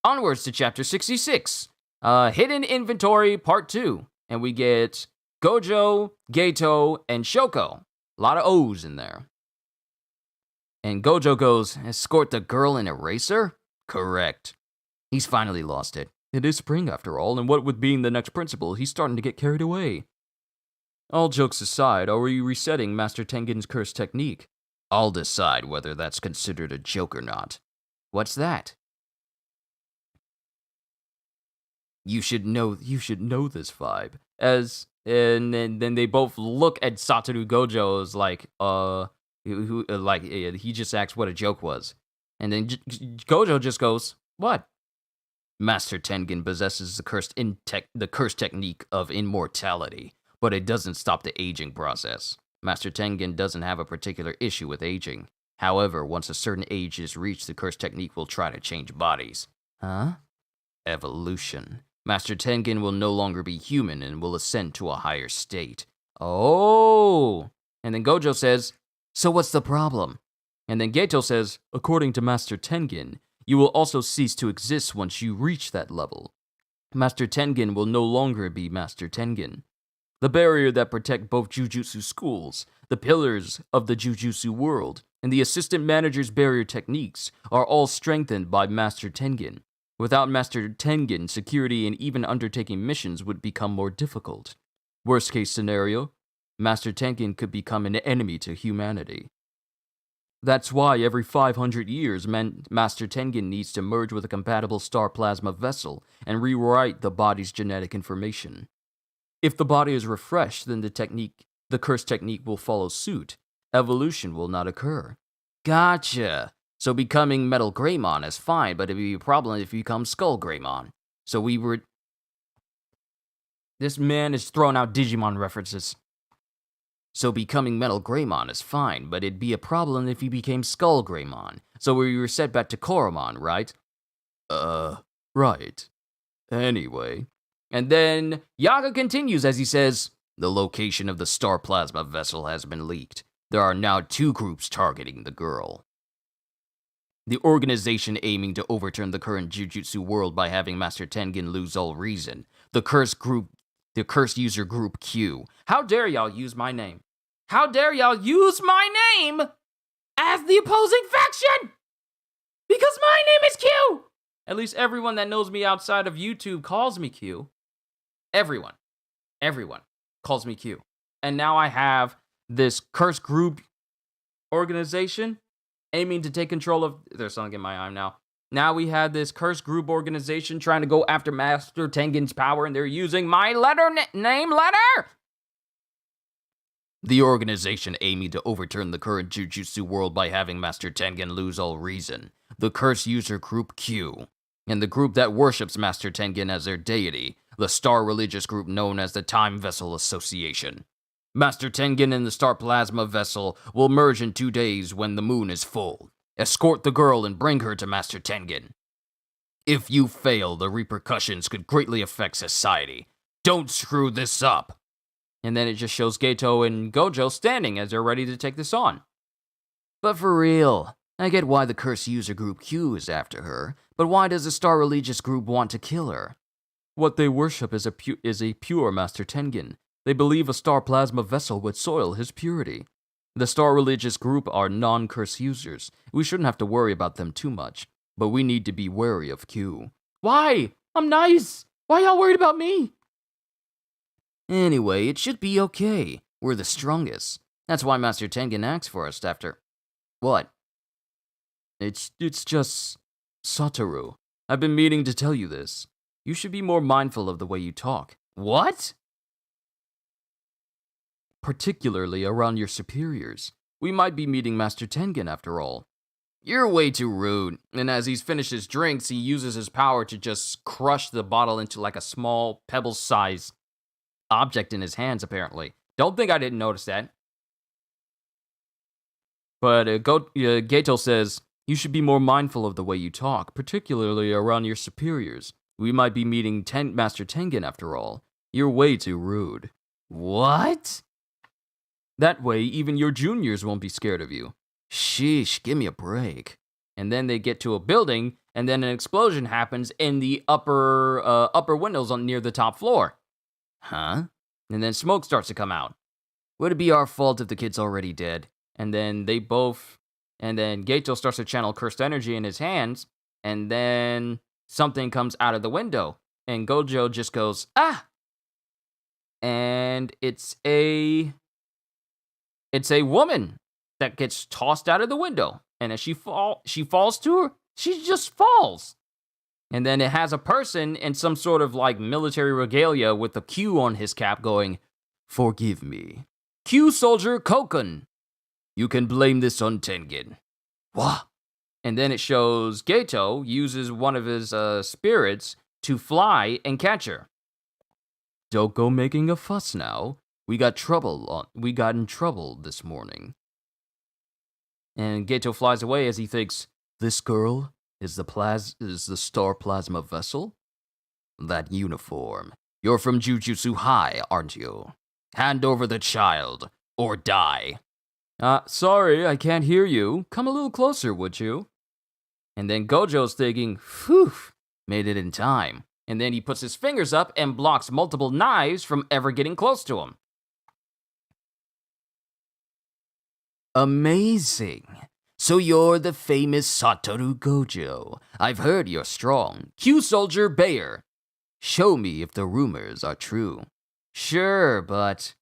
Onwards to chapter 66. Hidden Inventory Part 2. And we get Gojo, Geto, and Shoko. A lot of O's in there. And Gojo goes, escort the girl and erase her? Correct. He's finally lost it. It is spring after all, and what with being the next principal, he's starting to get carried away. All jokes aside, are we resetting Master Tengen's curse technique? I'll decide whether that's considered a joke or not. What's that? You should know this vibe. And then they both look at Satoru Gojo as like, he just asked what a joke was. And then Gojo just goes, what? Master Tengen possesses the curse technique of immortality, but it doesn't stop the aging process. Master Tengen doesn't have a particular issue with aging. However, once a certain age is reached, the curse technique will try to change bodies. Huh? Evolution. Master Tengen will no longer be human and will ascend to a higher state. Oh! And then Gojo says, so what's the problem? And then Geto says, according to Master Tengen, you will also cease to exist once you reach that level. Master Tengen will no longer be Master Tengen. The barrier that protect both Jujutsu schools, the pillars of the Jujutsu world, and the assistant manager's barrier techniques are all strengthened by Master Tengen. Without Master Tengen, security and even undertaking missions would become more difficult. Worst case scenario, Master Tengen could become an enemy to humanity. That's why every 500 years, Master Tengen needs to merge with a compatible star plasma vessel and rewrite the body's genetic information. If the body is refreshed, then the curse technique will follow suit. Evolution will not occur. Gotcha. So becoming Metal Greymon is fine, but it'd be a problem if you become Skull Greymon. This man is throwing out Digimon references. So becoming Metal Greymon is fine, but it'd be a problem if you became Skull Greymon. So we were set back to Koromon, right? Right. Anyway. And then Yaga continues as he says, the location of the star plasma vessel has been leaked. There are now 2 groups targeting the girl. The organization aiming to overturn the current Jujutsu world by having Master Tengen lose all reason. The cursed user group Q. How dare y'all use my name? How dare y'all use my name as the opposing faction? Because my name is Q! At least everyone that knows me outside of YouTube calls me Q. Everyone calls me Q. And now I have this cursed group organization aiming to take control of... There's something in my eye now. Now we have this cursed group organization trying to go after Master Tengen's power, and they're using my name letter! The organization aiming to overturn the current Jujutsu world by having Master Tengen lose all reason. The cursed user group Q. And the group that worships Master Tengen as their deity. The star religious group known as the Time Vessel Association. Master Tengen and the Star Plasma Vessel will merge in 2 days when the moon is full. Escort the girl and bring her to Master Tengen. If you fail, the repercussions could greatly affect society. Don't screw this up. And then it just shows Geto and Gojo standing as they're ready to take this on. But for real, I get why the cursed user group Q is after her, but why does the Star Religious group want to kill her? What they worship is a pure Master Tengen. They believe a star plasma vessel would soil his purity. The Star Religious group are non-curse users. We shouldn't have to worry about them too much, but we need to be wary of Q. Why? I'm nice. Why y'all worried about me? Anyway, it should be okay. We're the strongest. That's why Master Tengen acts for us after... What? It's just... Satoru. I've been meaning to tell you this. You should be more mindful of the way you talk. What? Particularly around your superiors. We might be meeting Master Tengen after all. You're way too rude. And as he's finished his drinks, he uses his power to just crush the bottle into like a small pebble-sized object in his hands, apparently. Don't think I didn't notice that. But Geto says, You should be more mindful of the way you talk, particularly around your superiors. We might be meeting Master Tengen after all. You're way too rude. What? That way, even your juniors won't be scared of you. Sheesh, give me a break. And then they get to a building, and then an explosion happens in the upper windows near the top floor. Huh? And then smoke starts to come out. Would it be our fault if the kid's already dead? And then Geto starts to channel cursed energy in his hands, and then something comes out of the window, and Gojo just goes, ah! And it's a woman that gets tossed out of the window. And as she falls to her, she just falls. And then it has a person in some sort of like military regalia with a Q on his cap going, forgive me. Q Soldier Kokun. You can blame this on Tengen. Wah. And then it shows Geto uses one of his spirits to fly and catch her. Don't go making a fuss now. We got in trouble this morning. And Geto flies away as he thinks, this girl is the star plasma vessel? That uniform. You're from Jujutsu High, aren't you? Hand over the child, or die. Sorry, I can't hear you. Come a little closer, would you? And then Gojo's thinking, phew, made it in time. And then he puts his fingers up and blocks multiple knives from ever getting close to him. Amazing. So you're the famous Satoru Gojo. I've heard you're strong. Q Soldier Bayer. Show me if the rumors are true. Sure, but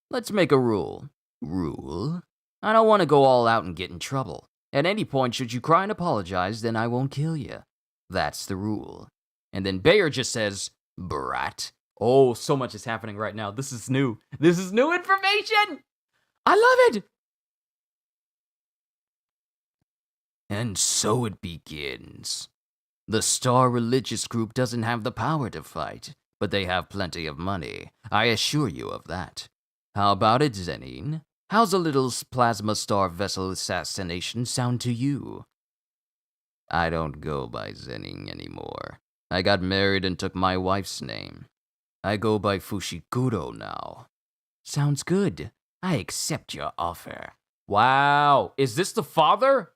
let's make a rule. Rule? I don't want to go all out and get in trouble. At any point, should you cry and apologize, then I won't kill you. That's the rule. And then Bayer just says, brat. Oh, so much is happening right now. This is new. This is new information. I love it. And so it begins. The Star Religious Group doesn't have the power to fight, but they have plenty of money. I assure you of that. How about it, Zenin? How's a little plasma star vessel assassination sound to you? I don't go by Zenin anymore. I got married and took my wife's name. I go by Fushiguro now. Sounds good. I accept your offer. Wow. Is this the father?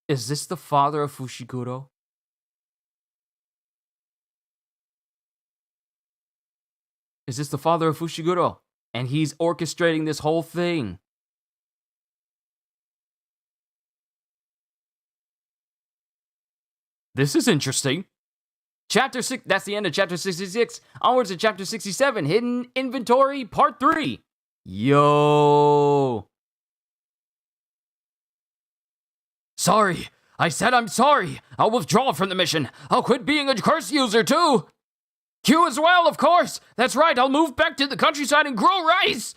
Is this the father of Fushiguro? Is this the father of Fushiguro? And he's orchestrating this whole thing. This is interesting. Chapter 6, that's the end of chapter 66. Onwards to chapter 67, Hidden Inventory, part 3. Yo. Sorry. I said I'm sorry. I'll withdraw from the mission. I'll quit being a curse user too. Q as well, of course. That's right. I'll move back to the countryside and grow rice.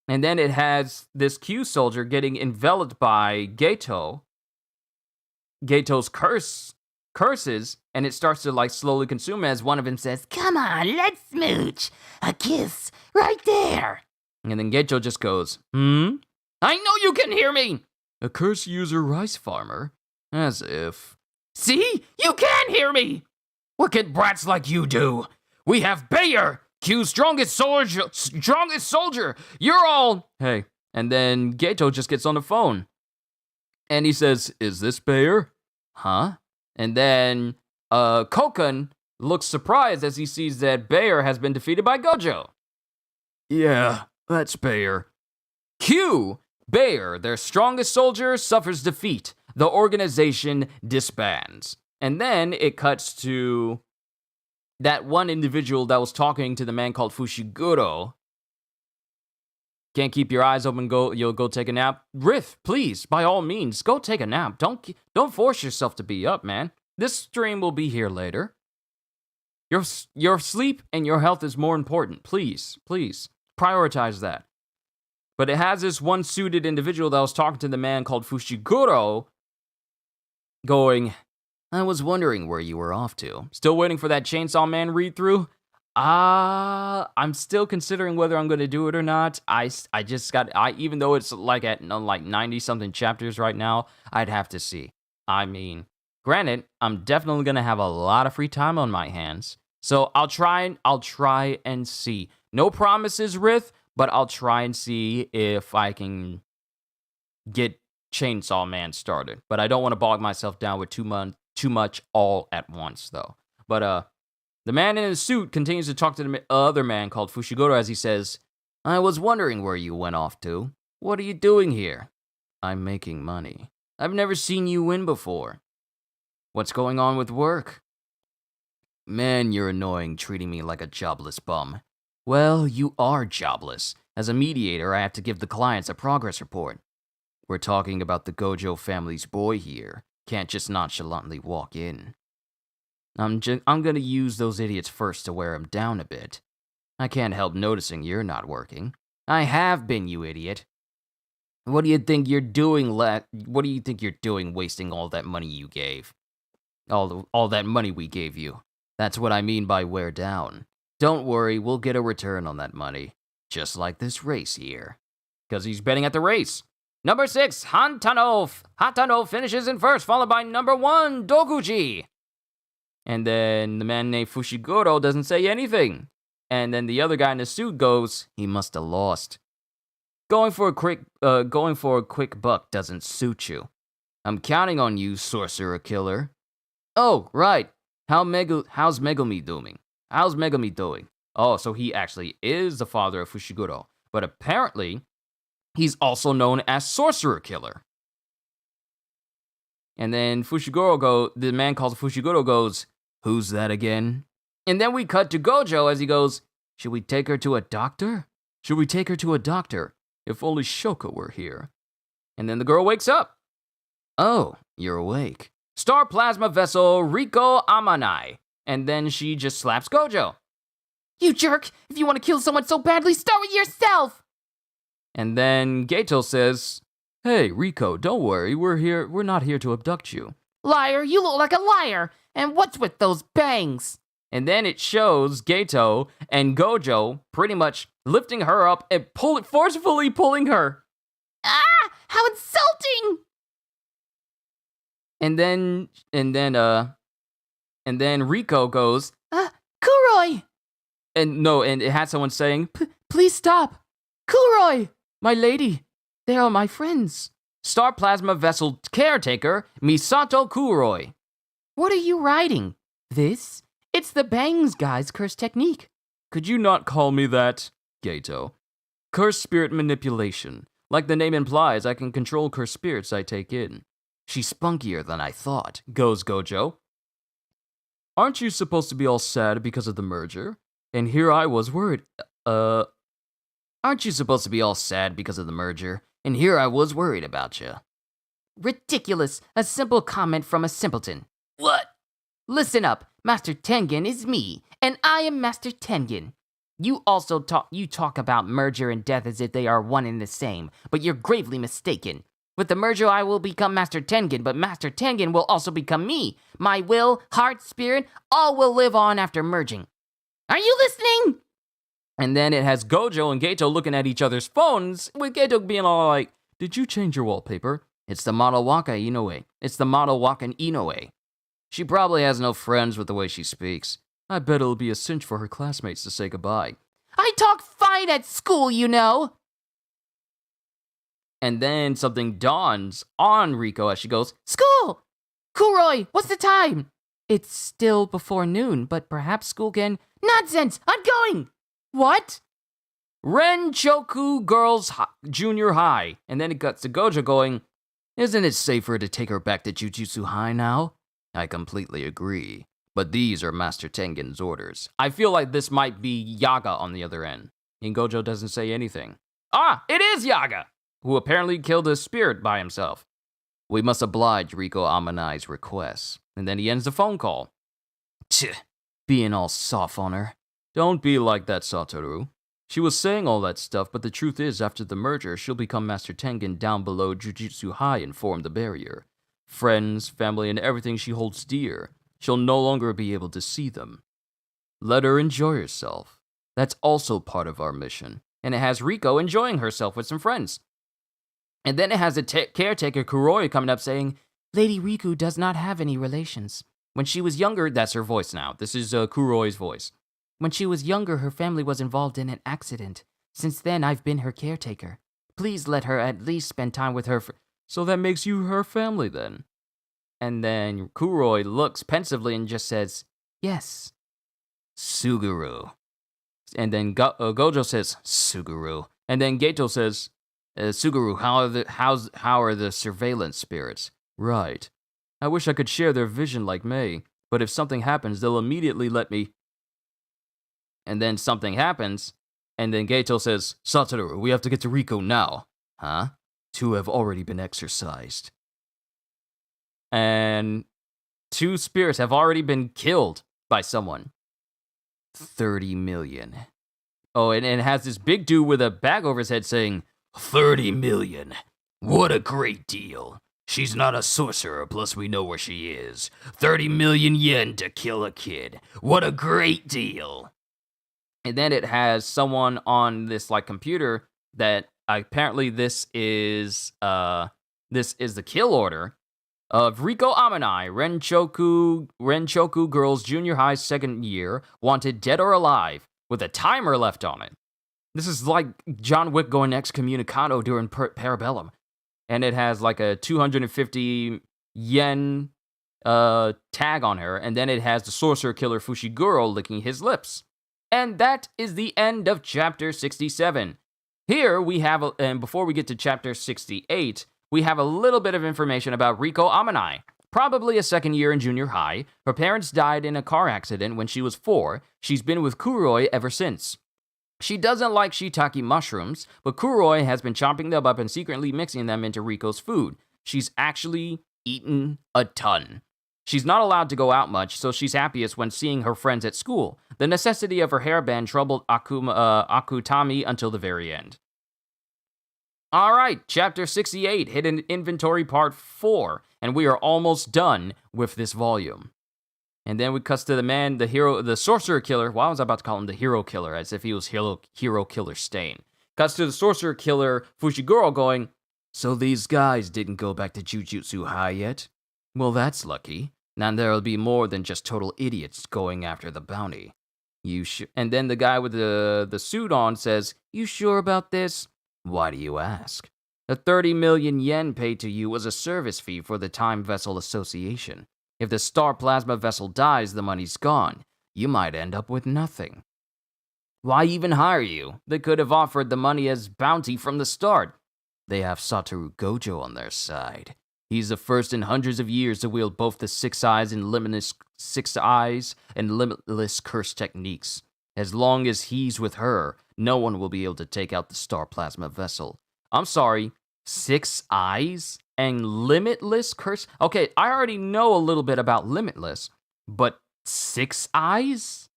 And then it has this Q soldier getting enveloped by Geto's curses, and it starts to like slowly consume as one of them says, Come on, let's smooch. A kiss right there. And then Geto just goes, I know you can hear me. A curse user rice farmer? As if. See? You can hear me. What can brats like you do? We have Bayer, Q's strongest soldier. You're all... Hey. And then Geto just gets on the phone. And he says, is this Bayer? Huh? And then Kokun looks surprised as he sees that Bayer has been defeated by Gojo. Yeah, that's Bayer. Q! Bayer, their strongest soldier, suffers defeat. The organization disbands. And then it cuts to that one individual that was talking to the man called Fushiguro. Can't keep your eyes open, you'll go take a nap. Riff, please, by all means, go take a nap. Don't force yourself to be up, man. This stream will be here later. Your sleep and your health is more important. Please, prioritize that. But it has this one suited individual that was talking to the man called Fushiguro going, I was wondering where you were off to. Still waiting for that Chainsaw Man read-through? I'm still considering whether I'm going to do it or not. I just got, even though it's like at like 90 something chapters right now, I'd have to see. I mean, granted, I'm definitely going to have a lot of free time on my hands. So I'll try and see. No promises, Rith, but I'll try and see if I can get Chainsaw Man started. But I don't want to bog myself down with too much all at once, though. But the man in his suit continues to talk to the other man called Fushiguro as he says, I was wondering where you went off to. What are you doing here? I'm making money. I've never seen you win before. What's going on with work? Man, you're annoying, treating me like a jobless bum. Well, you are jobless. As a mediator, I have to give the clients a progress report. We're talking about the Gojo family's boy here. Can't just nonchalantly walk in. I'm gonna use those idiots first to wear them down a bit. I can't help noticing you're not working. I have been, you idiot. What do you think you're doing, what do you think you're doing wasting all that money you gave? All that money we gave you. That's what I mean by wear down. Don't worry, we'll get a return on that money. Just like this race here. Because he's betting at the race. Number 6, Hatano. Hatano finishes in first, followed by number 1, Dokuji. And then the man named Fushiguro doesn't say anything. And then the other guy in the suit goes, he must have lost. Going for a quick buck doesn't suit you. I'm counting on you, sorcerer killer. Oh, right. How's Megumi doing? How's Megumi doing? Oh, so he actually is the father of Fushiguro. But apparently, he's also known as Sorcerer Killer. And then the man called Fushiguro goes, who's that again? And then we cut to Gojo as he goes, should we take her to a doctor? Should we take her to a doctor? If only Shoko were here. And then the girl wakes up. Oh, you're awake. Star Plasma Vessel Riko Amanai. And then she just slaps Gojo. You jerk! If you want to kill someone so badly, start with yourself! And then Gato says, hey, Riko, don't worry, we're not here to abduct you. Liar, you look like a liar! And what's with those bangs? And then it shows Gato and Gojo pretty much lifting her up and forcefully pulling her. Ah! How insulting! And then Riko goes, Kuroi! And it had someone saying, Please stop! Kuroi! My lady, they are my friends. Star Plasma Vessel Caretaker, Misato Kuroi. What are you writing? This? It's the Bangs guy's curse technique. Could you not call me that, Gato? Curse spirit manipulation. Like the name implies, I can control curse spirits I take in. She's spunkier than I thought, goes Gojo. Aren't you supposed to be all sad because of the merger? And here I was worried. Aren't you supposed to be all sad because of the merger? And here I was worried about you. Ridiculous. A simple comment from a simpleton. What? Listen up. Master Tengen is me, and I am Master Tengen. You talk about merger and death as if they are one and the same, but you're gravely mistaken. With the merger, I will become Master Tengen, but Master Tengen will also become me. My will, heart, spirit, all will live on after merging. Are you listening? And then it has Gojo and Gato looking at each other's phones, with Gato being all like, did you change your wallpaper? It's the model Waka Inoue. It's the model Wakan Inoue. She probably has no friends with the way she speaks. I bet it'll be a cinch for her classmates to say goodbye. I talk fine at school, you know. And then something dawns on Riko as she goes, School! Kuroi, what's the time? It's still before noon, but perhaps school can... Nonsense! I'm going! What? Renchoku Girls Junior High. And then it cuts to Gojo going, isn't it safer to take her back to Jujutsu High now? I completely agree. But these are Master Tengen's orders. I feel like this might be Yaga on the other end. And Gojo doesn't say anything. Ah, it is Yaga, who apparently killed a spirit by himself. We must oblige Riko Amanai's requests. And then he ends the phone call. Being all soft on her. Don't be like that, Satoru. She was saying all that stuff, but the truth is, after the merger, she'll become Master Tengen down below Jujutsu High and form the barrier. Friends, family, and everything she holds dear. She'll no longer be able to see them. Let her enjoy herself. That's also part of our mission. And it has Riko enjoying herself with some friends. And then it has the caretaker Kuroi coming up saying, Lady Riku does not have any relations. when she was younger, that's her voice now. This is Kuroi's voice. When she was younger, her family was involved in an accident. Since then, I've been her caretaker. Please let her at least spend time with her. So that makes you her family then. And then Kuroi looks pensively and just says, Yes. Suguru. And then Gojo says, Suguru. And then Geto says, Suguru, how are the surveillance spirits? Right. I wish I could share their vision like Mei, but if something happens, they'll immediately let me. And then something happens, and then Geto says, Satoru, we have to get to Riko now. Huh? 2 have already been exorcised. And 2 spirits have already been killed by someone. 30 million. Oh, and it has this big dude with a bag over his head saying, 30 million. What a great deal. She's not a sorcerer, plus we know where she is. 30 million yen to kill a kid. What a great deal. And then it has someone on this like computer that apparently this is the kill order of Riko Amanai, Renchoku Girls Junior High 2nd year, wanted dead or alive, with a timer left on it. This is like John Wick going excommunicado during Parabellum. And it has like a 250 yen tag on her, and then it has the sorcerer killer Fushiguro licking his lips. And that is the end of chapter 67. Here we have, and before we get to chapter 68, we have a little bit of information about Riko Amanai. Probably a 2nd year in junior high. Her parents died in a car accident when she was 4. She's been with Kuroi ever since. She doesn't like shiitake mushrooms, but Kuroi has been chopping them up and secretly mixing them into Riko's food. She's actually eaten a ton. She's not allowed to go out much, so she's happiest when seeing her friends at school. The necessity of her hairband troubled Akutami until the very end. Alright, chapter 68, Hidden Inventory Part 4, and we are almost done with this volume. And then we cut to the man, the hero, the sorcerer killer. Why was I about to call him the hero killer, as if he was hero killer Stain? Cuts to the sorcerer killer Fushiguro going, so these guys didn't go back to Jujutsu High yet? Well, that's lucky. Now there'll be more than just total idiots going after the bounty. And then the guy with the suit on says, you sure about this? Why do you ask? The 30 million yen paid to you was a service fee for the Time Vessel Association. If the star plasma vessel dies, the money's gone. You might end up with nothing. Why even hire you? They could have offered the money as bounty from the start. They have Satoru Gojo on their side. He's the first in hundreds of years to wield both the Six Eyes and Limitless Curse techniques. As long as he's with her, no one will be able to take out the star plasma vessel. I'm sorry, 6 Eyes? And Limitless Curse? Okay, I already know a little bit about Limitless, but 6 Eyes?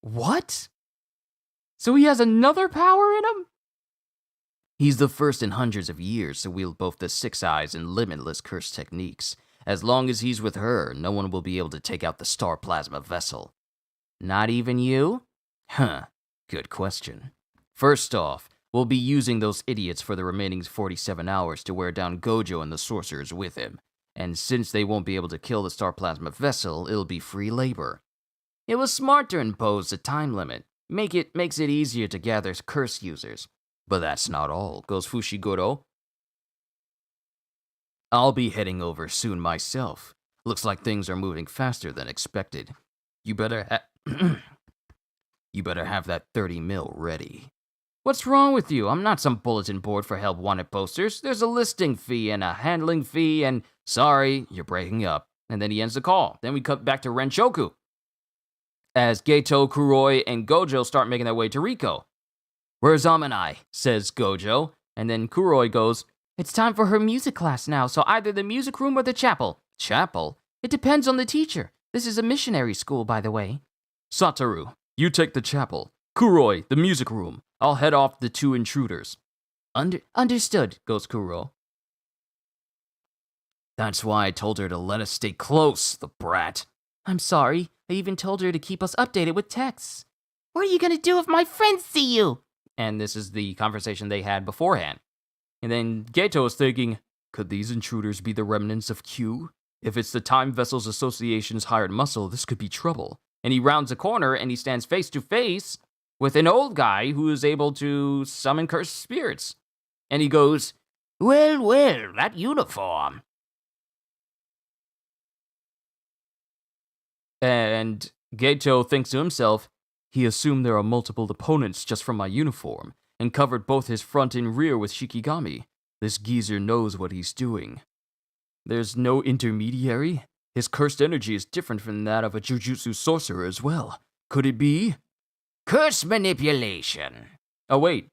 What? So he has another power in him? He's the first in hundreds of years to wield both the 6 Eyes and Limitless Curse techniques. As long as he's with her, no one will be able to take out the star plasma vessel. Not even you? Huh, good question. First off, we'll be using those idiots for the remaining 47 hours to wear down Gojo and the sorcerers with him. And since they won't be able to kill the star plasma vessel, it'll be free labor. It was smart to impose a time limit. Makes it easier to gather curse users. But that's not all, goes Fushiguro. I'll be heading over soon myself. Looks like things are moving faster than expected. You better have that 30 mil ready. What's wrong with you? I'm not some bulletin board for help wanted posters. There's a listing fee and a handling fee and sorry, you're breaking up. And then he ends the call. Then we cut back to Renchoku. As Geto, Kuroi, and Gojo start making their way to Riko. Where's Amanai? Says Gojo. And then Kuroi goes, it's time for her music class now, so either the music room or the chapel. Chapel? It depends on the teacher. This is a missionary school, by the way. Satoru, you take the chapel. Kuroi, the music room. I'll head off the 2 intruders. Understood, goes Kuro. That's why I told her to let us stay close, the brat. I'm sorry. I even told her to keep us updated with texts. What are you gonna do if my friends see you? And this is the conversation they had beforehand. And then Geto is thinking, could these intruders be the remnants of Q? If it's the Time Vessels Association's hired muscle, this could be trouble. And he rounds a corner and he stands face to face with an old guy who is able to summon cursed spirits. And he goes, Well, well, that uniform. and Geto thinks to himself, he assumed there are multiple opponents just from my uniform, and covered both his front and rear with Shikigami. This geezer knows what he's doing. There's no intermediary? His cursed energy is different from that of a Jujutsu sorcerer as well. Could it be? Curse manipulation. Oh wait,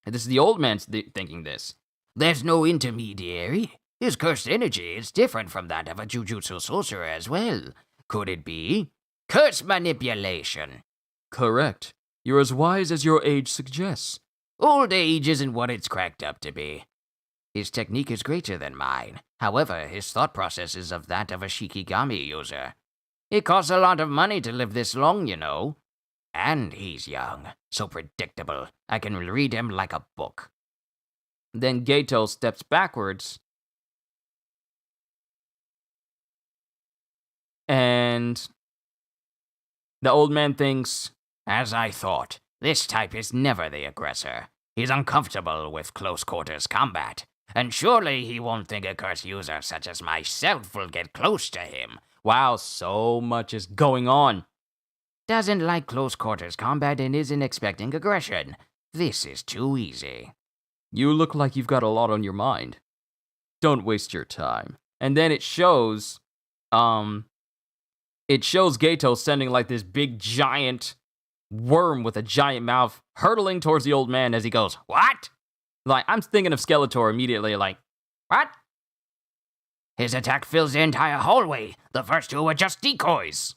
this is the old man thinking this. There's no intermediary. His cursed energy is different from that of a Jujutsu sorcerer as well. Could it be? Curse manipulation. Correct. You're as wise as your age suggests. Old age isn't what it's cracked up to be. His technique is greater than mine. However, his thought process is of that of a Shikigami user. It costs a lot of money to live this long, you know. And he's young, so predictable. I can read him like a book. Then Geto steps backwards. And the old man thinks, As I thought, this type is never the aggressor. He's uncomfortable with close quarters combat, and surely he won't think a cursed user such as myself will get close to him. wow, so much is going on. Doesn't like close quarters combat and isn't expecting aggression. This is too easy. You look like you've got a lot on your mind. Don't waste your time. And then it shows Geto sending like this big giant worm with a giant mouth hurtling towards the old man as he goes, What? like, I'm thinking of Skeletor immediately, like, What? His attack fills the entire hallway. The first two were just decoys.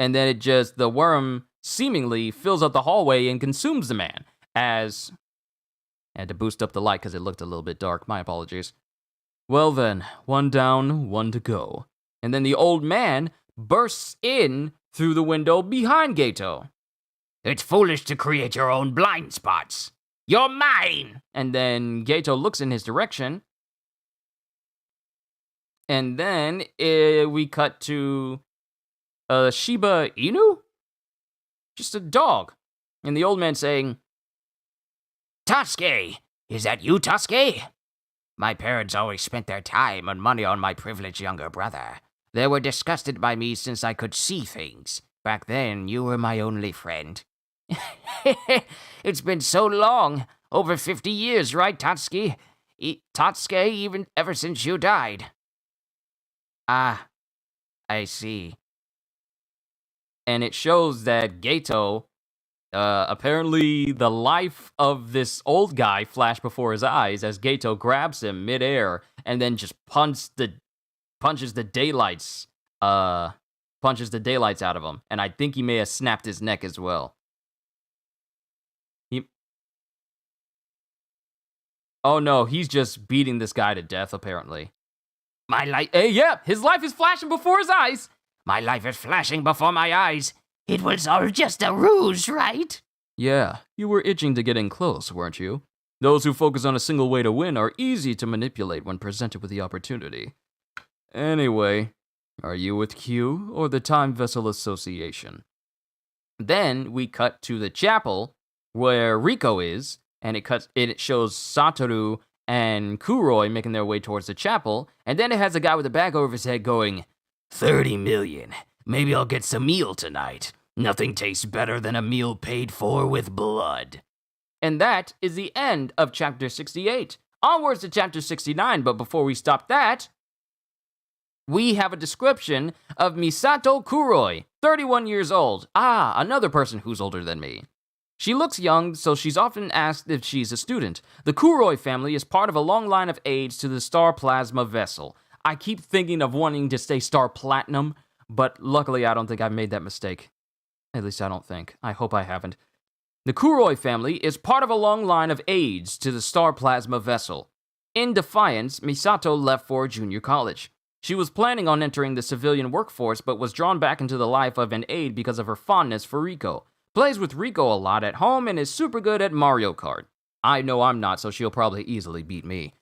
and then the worm seemingly fills up the hallway and consumes the man as, I had to boost up the light because it looked a little bit dark, my apologies. Well then, one down, one to go. And then the old man bursts in through the window behind Geto. It's foolish to create your own blind spots. You're mine! And then Geto looks in his direction. And then we cut to Shiba Inu? Just a dog. And the old man saying, Tasuke! Is that you, Tasuke? My parents always spent their time and money on my privileged younger brother. They were disgusted by me since I could see things. Back then, you were my only friend. It's been so long. Over 50 years, right, Tatsuki? Tatsuke, even ever since you died. Ah, I see. and it shows that Geto, apparently the life of this old guy flashed before his eyes as Geto grabs him midair and then just punches the daylights out of him. And I think he may have snapped his neck as well. Oh no, he's just beating this guy to death, apparently. My life. Yeah, his life is flashing before his eyes. My life is flashing before my eyes. It was all just a ruse, right? Yeah, you were itching to get in close, weren't you? Those who focus on a single way to win are easy to manipulate when presented with the opportunity. Anyway, are you with Q or the Time Vessel Association? Then we cut to the chapel where Riko is, and it shows Satoru and Kuroi making their way towards the chapel, and then it has a guy with a bag over his head going, 30 million. Maybe I'll get some meal tonight. Nothing tastes better than a meal paid for with blood. And that is the end of chapter 68. Onwards to chapter 69, but before we stop that, we have a description of Misato Kuroi, 31 years old. Ah, another person who's older than me. She looks young, so she's often asked if she's a student. The Kuroi family is part of a long line of aides to the Star Plasma Vessel. I keep thinking of wanting to say Star Platinum, but luckily I don't think I've made that mistake. At least I don't think. I hope I haven't. The Kuroi family is part of a long line of aides to the Star Plasma Vessel. In defiance, Misato left for junior college. She was planning on entering the civilian workforce, but was drawn back into the life of an aide because of her fondness for Rico. Plays with Rico a lot at home and is super good at Mario Kart. I know I'm not, so she'll probably easily beat me.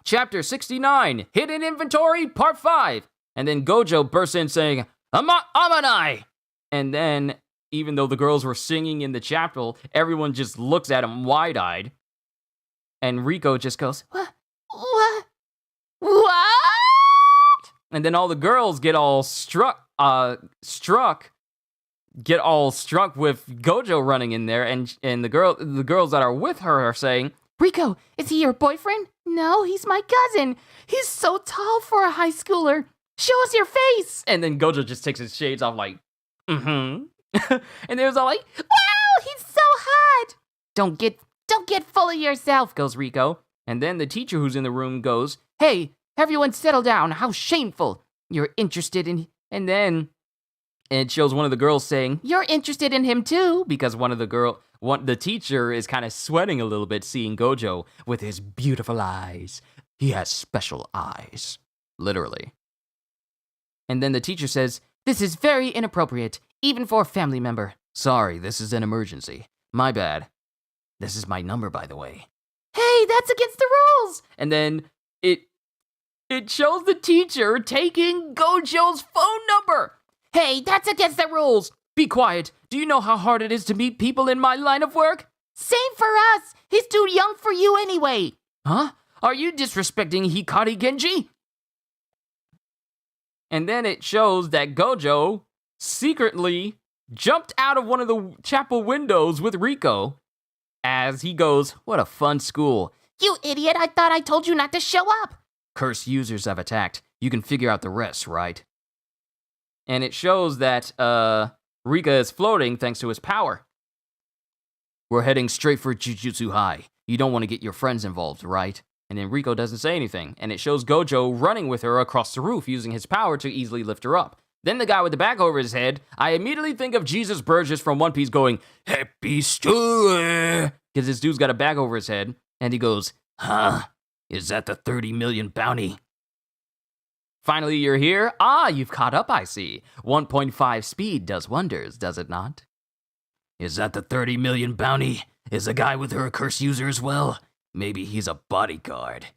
Chapter 69, Hidden Inventory, Part 5. And then Gojo bursts in saying, Amanai! And then, even though the girls were singing in the chapel, everyone just looks at him wide-eyed. And Rico just goes, What? And then all the girls get all struck with Gojo running in there, and the girls that are with her are saying, Rico, is he your boyfriend? No, he's my cousin. He's so tall for a high schooler. Show us your face. And then Gojo just takes his shades off like, And they was all like, Wow, he's so hot. Don't get full of yourself, goes Rico. And then the teacher who's in the room goes, Hey, everyone settle down. How shameful. You're interested in... And then it shows one of the girls saying, You're interested in him too. Because the teacher is kind of sweating a little bit seeing Gojo with his beautiful eyes. He has special eyes. Literally. And then the teacher says, This is very inappropriate, even for a family member. Sorry, this is an emergency. My bad. This is my number, by the way. Hey, that's against the rules. And then it shows the teacher taking Gojo's phone number. Hey, that's against the rules. Be quiet. Do you know how hard it is to meet people in my line of work? Same for us. He's too young for you anyway. Huh? Are you disrespecting Hikari Genji? And then it shows that Gojo secretly jumped out of one of the chapel windows with Rico as he goes, What a fun school. You idiot, I thought I told you not to show up. Cursed users have attacked. You can figure out the rest, right? And it shows that Rika is floating thanks to his power. We're heading straight for Jujutsu High. You don't want to get your friends involved, right? And then Rico doesn't say anything, and it shows Gojo running with her across the roof using his power to easily lift her up. Then the guy with the bag over his head, I immediately think of Jesus Burgess from One Piece going, Happy story! Because this dude's got a bag over his head, and he goes, Huh? Is that the 30 million bounty? Finally, you're here. You've caught up, I see. 1.5 speed does wonders, does it not? Is that the 30 million bounty? Is the guy with her a curse user as well? Maybe he's a bodyguard.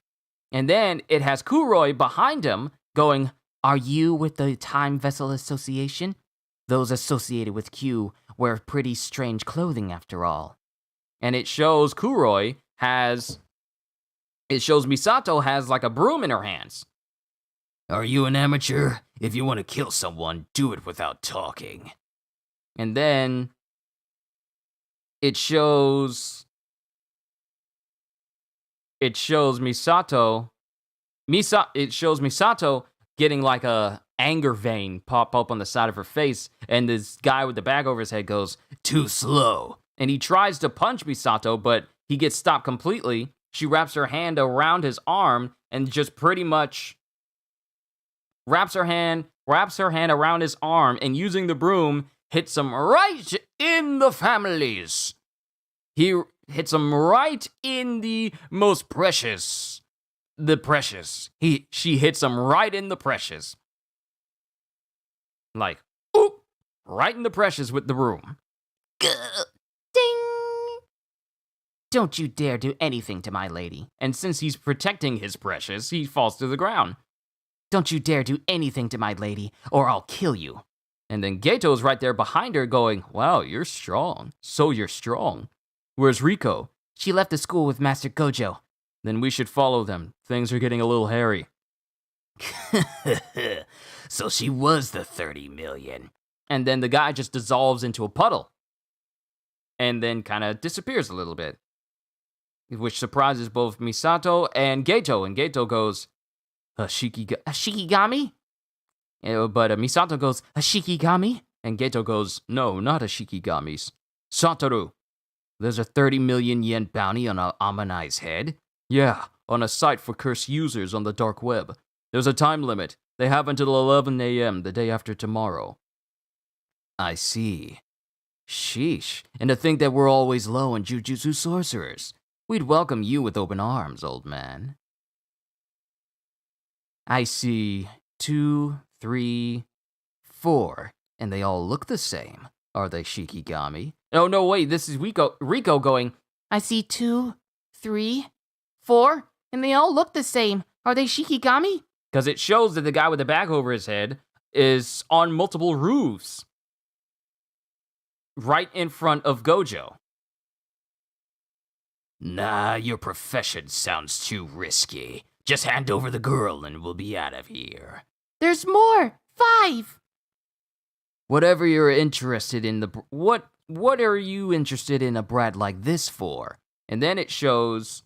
And then it has Kuroi behind him going, Are you with the Time Vessel Association? Those associated with Q wear pretty strange clothing after all. And it shows Misato has like a broom in her hands. Are you an amateur? If you want to kill someone, do it without talking. And then it shows Misato getting like a anger vein pop up on the side of her face, and this guy with the bag over his head goes, Too slow. And he tries to punch Misato, but he gets stopped completely. She wraps her hand around his arm and just pretty much wraps her hand around his arm, and using the broom, hits him right in the families. He hits him right in the most precious. The precious. She hits him right in the precious. Like, oop, right in the precious with the broom. Ding! Don't you dare do anything to my lady. And since he's protecting his precious, he falls to the ground. Don't you dare do anything to my lady, or I'll kill you. And then Geto's right there behind her going, Wow, you're strong. So you're strong. Where's Rico? She left the school with Master Gojo. Then we should follow them. Things are getting a little hairy. So she was the 30 million. And then the guy just dissolves into a puddle. And then kind of disappears a little bit. Which surprises both Misato and Geto. And Geto goes, A Shikigami? But Misato goes, A Shikigami? And Geto goes, No, not a Shikigamis. Satoru, there's a 30 million yen bounty on Amanai's head? Yeah, on a site for cursed users on the dark web. There's a time limit. They have until 11 a.m. the day after tomorrow. I see. Sheesh. And to think that we're always low on Jujutsu sorcerers. We'd welcome you with open arms, old man. I see 2, 3, 4, and they all look the same. Are they Shikigami? Oh, no, wait, this is Rico going, I see 2, 3, 4, and they all look the same. Are they Shikigami? because it shows that the guy with the bag over his head is on multiple roofs right in front of Gojo. Nah, your profession sounds too risky. Just hand over the girl and we'll be out of here. There's more. 5. Whatever you're interested in, what are you interested in a brat like this for? And then it shows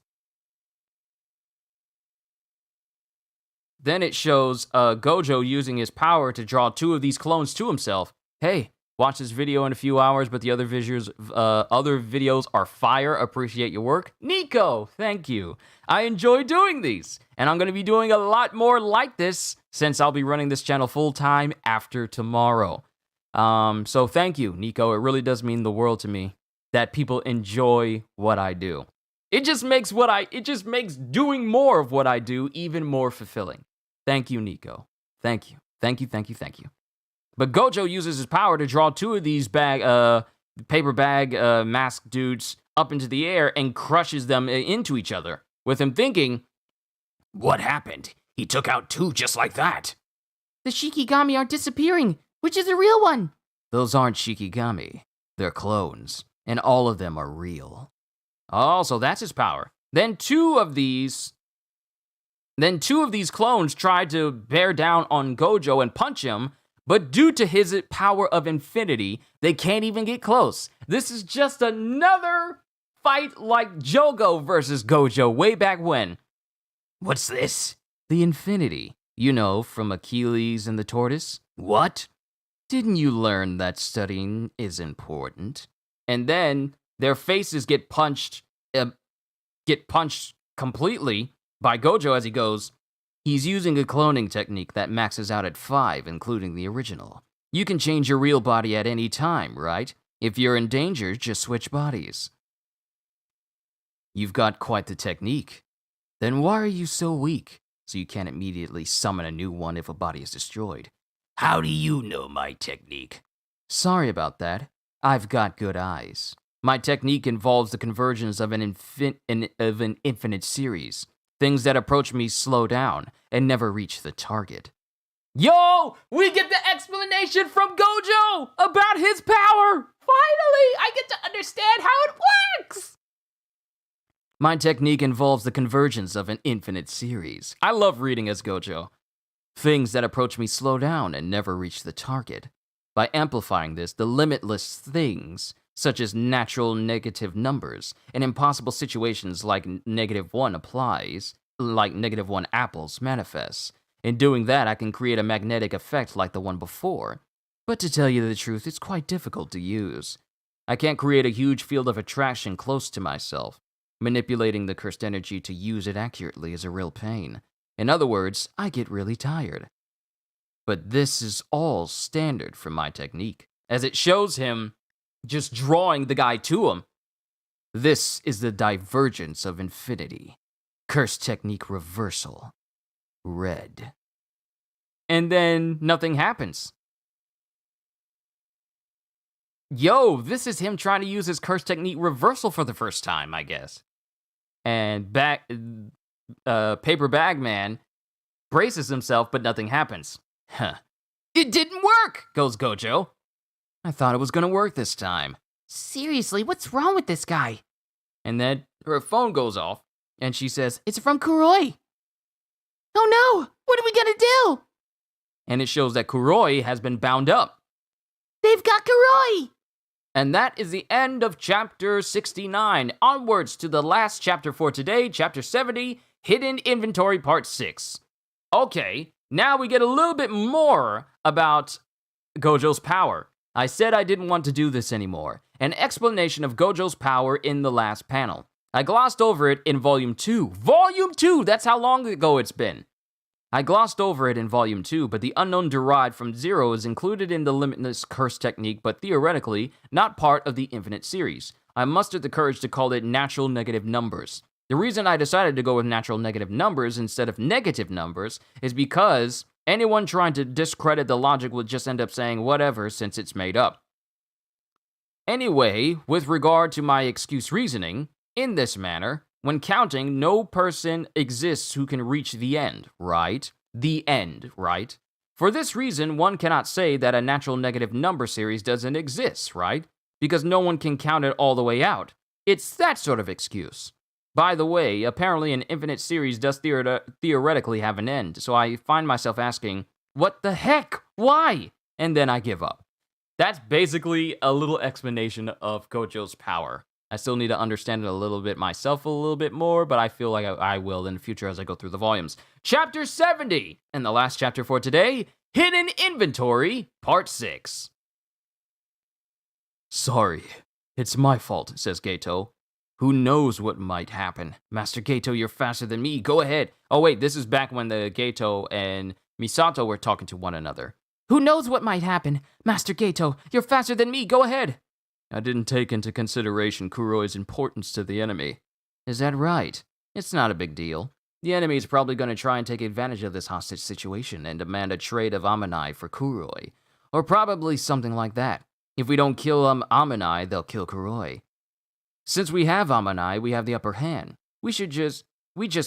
Gojo using his power to draw 2 of these clones to himself. Hey, watch this video in a few hours, but the other videos are fire. Appreciate your work. Nico, thank you. I enjoy doing these, and I'm going to be doing a lot more like this since I'll be running this channel full-time after tomorrow. So thank you, Nico. It really does mean the world to me that people enjoy what I do. It just makes doing more of what I do even more fulfilling. Thank you, Nico. Thank you. Thank you, thank you, thank you. But Gojo uses his power to draw 2 of these paper bag mask dudes up into the air and crushes them into each other, with him thinking, what happened? He took out 2 just like that. The Shikigami are disappearing. Which is the real one? Those aren't Shikigami. They're clones, and all of them are real. Oh, so that's his power. Then two of these clones tried to bear down on Gojo and punch him, but due to his power of infinity, they can't even get close. This is just another fight like Jogo versus Gojo way back when. What's this? The infinity. You know, from Achilles and the tortoise. What? Didn't you learn that studying is important? And then their faces get punched completely by Gojo as he goes, he's using a cloning technique that maxes out at 5, including the original. You can change your real body at any time, right? If you're in danger, just switch bodies. You've got quite the technique. Then why are you so weak? So you can't immediately summon a new one if a body is destroyed. How do you know my technique? Sorry about that. I've got good eyes. My technique involves the convergence of an infinite series. Things that approach me slow down and never reach the target. Yo! We get the explanation from Gojo about his power! Finally! I get to understand how it works! My technique involves the convergence of an infinite series. I love reading as Gojo. Things that approach me slow down and never reach the target. By amplifying this, the limitless things, such as natural negative numbers, and impossible situations like -1 apples manifests. In doing that, I can create a magnetic effect like the one before. But to tell you the truth, it's quite difficult to use. I can't create a huge field of attraction close to myself. Manipulating the cursed energy to use it accurately is a real pain. In other words, I get really tired. But this is all standard for my technique, as it shows him just drawing the guy to him. This is the divergence of infinity. Curse technique reversal. Red. And then nothing happens. Yo, this is him trying to use his curse technique reversal for the first time, I guess. And Paper Bag Man braces himself, but nothing happens. Huh. It didn't work, goes Gojo. I thought it was gonna work this time. Seriously, what's wrong with this guy? And then her phone goes off, and she says, It's from Kuroi. Oh no! What are we gonna do? and it shows that Kuroi has been bound up. They've got Kuroi! And that is the end of chapter 69. Onwards to the last chapter for today, chapter 70, Hidden Inventory Part 6. Okay, now we get a little bit more about Gojo's power. I said I didn't want to do this anymore. An explanation of Gojo's power in the last panel. I glossed over it in Volume 2. Volume 2! That's how long ago it's been. I glossed over it in Volume 2, but the unknown derived from 0 is included in the limitless curse technique, but theoretically, not part of the infinite series. I mustered the courage to call it natural negative numbers. The reason I decided to go with natural negative numbers instead of negative numbers is because anyone trying to discredit the logic would just end up saying whatever since it's made up. Anyway, with regard to my excuse reasoning, in this manner, when counting, no person exists who can reach the end, right? The end, right? For this reason, one cannot say that a natural negative number series doesn't exist, right? Because no one can count it all the way out. It's that sort of excuse. By the way, apparently an infinite series does theoretically have an end, so I find myself asking, what the heck? Why? And then I give up. That's basically a little explanation of Gojo's power. I still need to understand it a little bit myself a little bit more, but I feel like I will in the future as I go through the volumes. Chapter 70, and the last chapter for today, Hidden Inventory, Part 6. Sorry, it's my fault, says Geto. Who knows what might happen? Master Geto, you're faster than me, go ahead. Oh wait, this is back when the Geto and Misato were talking to one another. Who knows what might happen? Master Geto, you're faster than me, go ahead. I didn't take into consideration Kuroi's importance to the enemy. Is that right? It's not a big deal. The enemy is probably going to try and take advantage of this hostage situation and demand a trade of Amanai for Kuroi. Or probably something like that. If we don't kill Amanai, they'll kill Kuroi. Since we have Amanai, we have the upper hand. We just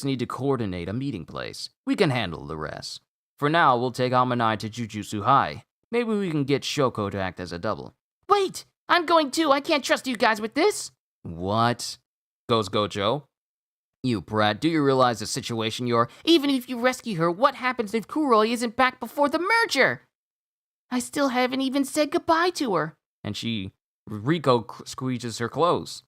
need to coordinate a meeting place. We can handle the rest. For now, we'll take Amanai to Jujutsu High. Maybe we can get Shoko to act as a double. Wait! I'm going too. I can't trust you guys with this. What? Goes Gojo. You brat, do you realize the situation you're... Even if you rescue her, what happens if Kuroi isn't back before the merger? I still haven't even said goodbye to her. And Riko squeezes her clothes.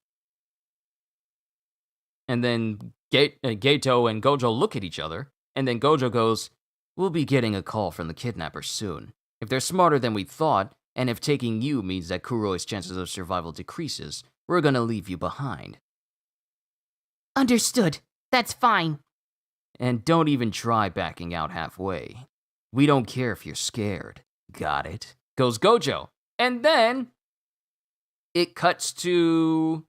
And then Geto and Gojo look at each other. And then Gojo goes, we'll be getting a call from the kidnappers soon. If they're smarter than we thought, and if taking you means that Kuroi's chances of survival decreases, we're gonna leave you behind. Understood. That's fine. And don't even try backing out halfway. We don't care if you're scared. Got it? Goes Gojo. And then it cuts to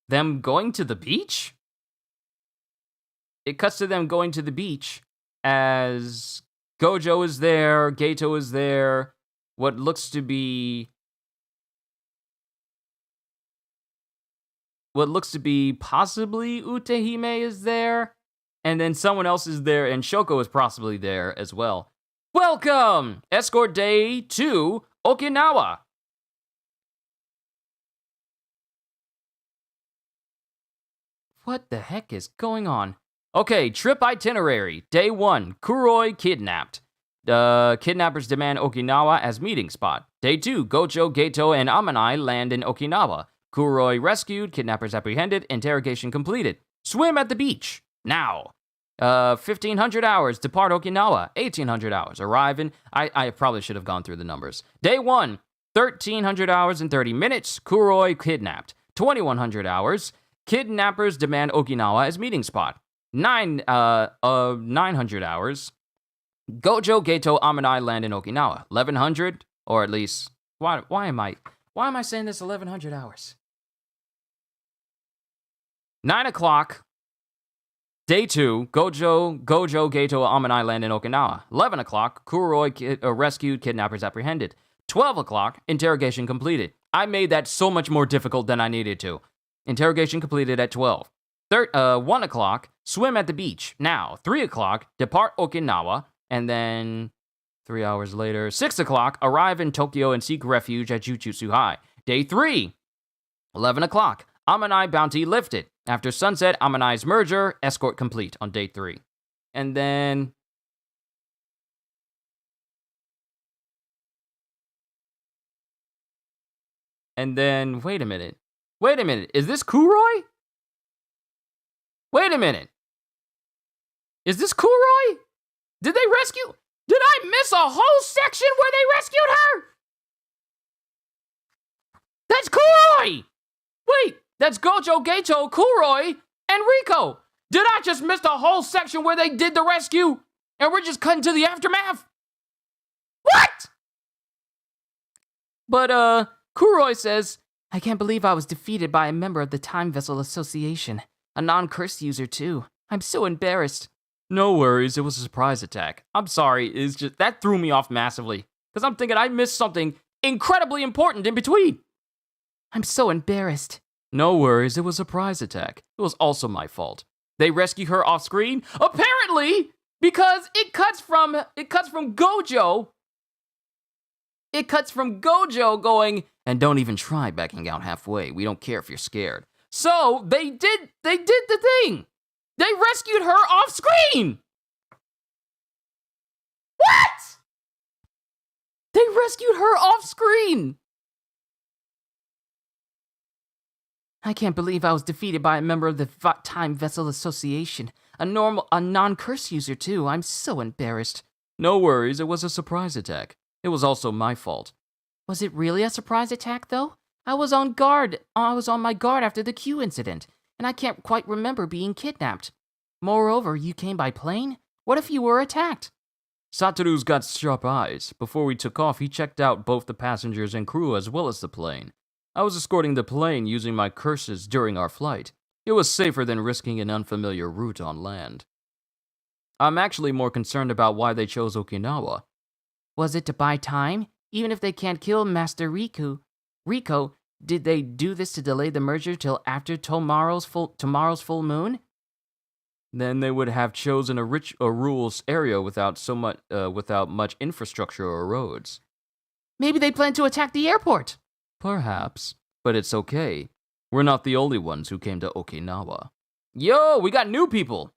them going to the beach? It cuts to them going to the beach as Gojo is there, Geto is there, what looks to be possibly Utehime is there, and then someone else is there, and Shoko is possibly there as well. Welcome! Escort Day to Okinawa! What the heck is going on? Okay, trip itinerary. Day 1, Kuroi kidnapped. The kidnappers demand Okinawa as meeting spot. Day 2, Gojo, Geto, and Amanai land in Okinawa. Kuroi rescued, kidnappers apprehended, interrogation completed. Swim at the beach. Now. 1,500 hours, depart Okinawa. 1,800 hours, arrive in... I probably should have gone through the numbers. Day 1, 1,300 hours and 30 minutes, Kuroi kidnapped. 2,100 hours, kidnappers demand Okinawa as meeting spot. 900 hours, Gojo, Geto, Amanai land in Okinawa. 1,100, or at least... Why am I saying this 1,100 hours? 9 o'clock, Day 2, Gojo, Geto, Amanai land in Okinawa. 11 o'clock, Kuroi rescued, kidnappers apprehended. 12 o'clock, interrogation completed. I made that so much more difficult than I needed to. Interrogation completed at 12. 1 o'clock, swim at the beach. Now, 3 o'clock, depart Okinawa. And then 3 hours later, 6 o'clock, arrive in Tokyo and seek refuge at Jujutsu High. Day 3, 11 o'clock, Amanai bounty lifted. After sunset, Amanai's merger, escort complete on day 3. And then... wait a minute. Is this Kuroi? Wait a minute. Is this Kuroi? Did they rescue? Did I miss a whole section where they rescued her? That's Kuroi! Wait, that's Gojo, Geto, Kuroi, and Riko. Did I just miss the whole section where they did the rescue? And we're just cutting to the aftermath? What? But, Kuroi says, I can't believe I was defeated by a member of the Time Vessel Association. A non-curse user, too. I'm so embarrassed. no worries, it was a surprise attack. I'm sorry, it's just, that threw me off massively. Because I'm thinking I missed something incredibly important in between. I'm so embarrassed. No worries, it was a surprise attack. It was also my fault. They rescue her off screen, apparently, because it cuts from Gojo. It cuts from Gojo going, and don't even try backing out halfway. We don't care if you're scared. So they did the thing. They rescued her off screen. What? They rescued her off screen. I can't believe I was defeated by a member of the Time Vessel Association. A non-curse user, too. I'm so embarrassed. No worries, it was a surprise attack. It was also my fault. Was it really a surprise attack, though? I was on guard. I was on my guard after the Q incident, and I can't quite remember being kidnapped. Moreover, you came by plane? What if you were attacked? Satoru's got sharp eyes. Before we took off, he checked out both the passengers and crew as well as the plane. I was escorting the plane using my curses during our flight. It was safer than risking an unfamiliar route on land. I'm actually more concerned about why they chose Okinawa. Was it to buy time? Even if they can't kill Master Rico, did they do this to delay the merger till after tomorrow's full moon? Then they would have chosen a rural area without much infrastructure or roads. Maybe they plan to attack the airport. Perhaps, but it's okay. We're not the only ones who came to Okinawa. Yo, we got new people!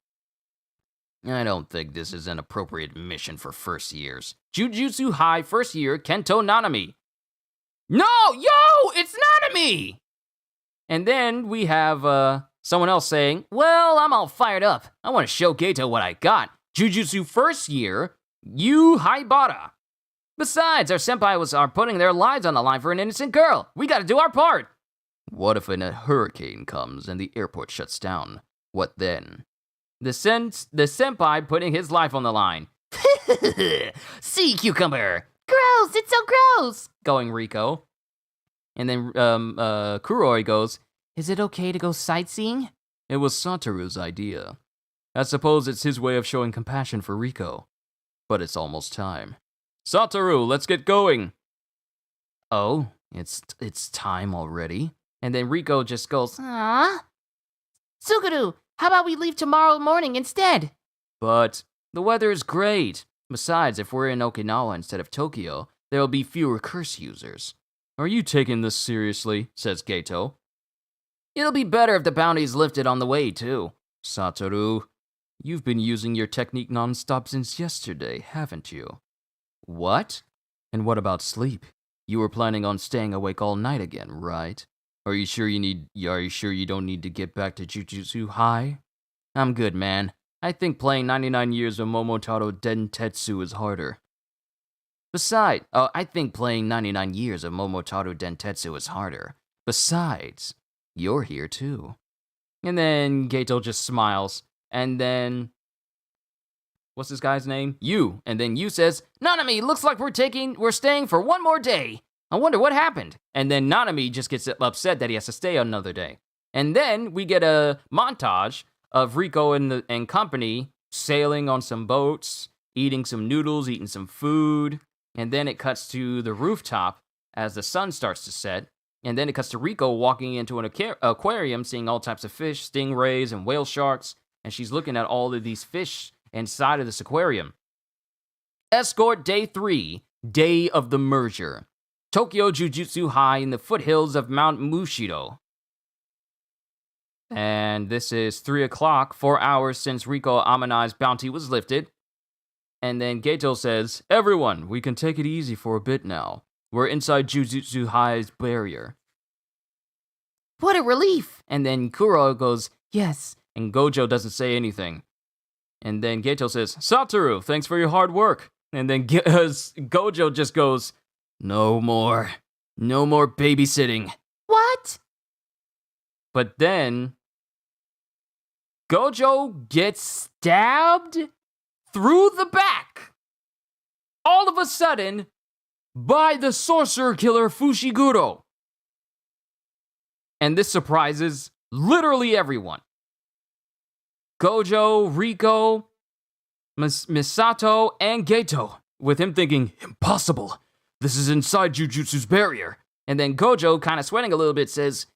I don't think this is an appropriate mission for first years. Jujutsu High first year Kento Nanami. No, yo, it's Nanami! And then we have someone else saying, well, I'm all fired up. I want to show Geto what I got. Jujutsu first year, Yu Haibara. Besides, our senpai are putting their lives on the line for an innocent girl. We gotta do our part. What if a hurricane comes and the airport shuts down? What then? The senpai putting his life on the line. Sea cucumber. Gross, it's so gross. Going Rico. And then Kuroi goes, is it okay to go sightseeing? It was Satoru's idea. I suppose it's his way of showing compassion for Rico. But it's almost time. Satoru, let's get going. Oh, it's time already. And then Rico just goes, ah. Suguru, how about we leave tomorrow morning instead? But the weather is great. Besides, if we're in Okinawa instead of Tokyo, there will be fewer curse users. Are you taking this seriously? Says Geto. It'll be better if the bounty is lifted on the way, too. Satoru, you've been using your technique non-stop since yesterday, haven't you? What? And what about sleep? You were planning on staying awake all night again, right? Are you sure you don't need to get back to Jujutsu High? I'm good, man. I think playing 99 years of Momotaro Dentetsu is harder. Besides, I think playing 99 years of Momotaro Dentetsu is harder. Besides, you're here too. And then Geto just smiles. And then, what's this guy's name? Yu. And then Yu says, Nanami, looks like we're staying for one more day. I wonder what happened. And then Nanami just gets upset that he has to stay another day. And then we get a montage of Rico and company sailing on some boats, eating some noodles, eating some food. And then it cuts to the rooftop as the sun starts to set. And then it cuts to Rico walking into an aquarium, seeing all types of fish, stingrays, and whale sharks. And she's looking at all of these fish inside of this aquarium. Escort Day 3, Day of the Merger. Tokyo Jujutsu High in the foothills of Mount Mushido. And this is 3 o'clock, 4 hours since Rico Amanai's bounty was lifted. And then Geto says, everyone, we can take it easy for a bit now. We're inside Jujutsu High's barrier. What a relief! And then Kuro goes, yes. And Gojo doesn't say anything. And then Geto says, Satoru, thanks for your hard work. And then Gojo just goes, no more babysitting. What? But then Gojo gets stabbed through the back, all of a sudden, by the sorcerer killer Fushiguro. And this surprises literally everyone. Gojo, Riko, Misato, and Geto, with him thinking, impossible. This is inside Jujutsu's barrier. And then Gojo, kind of sweating a little bit, says,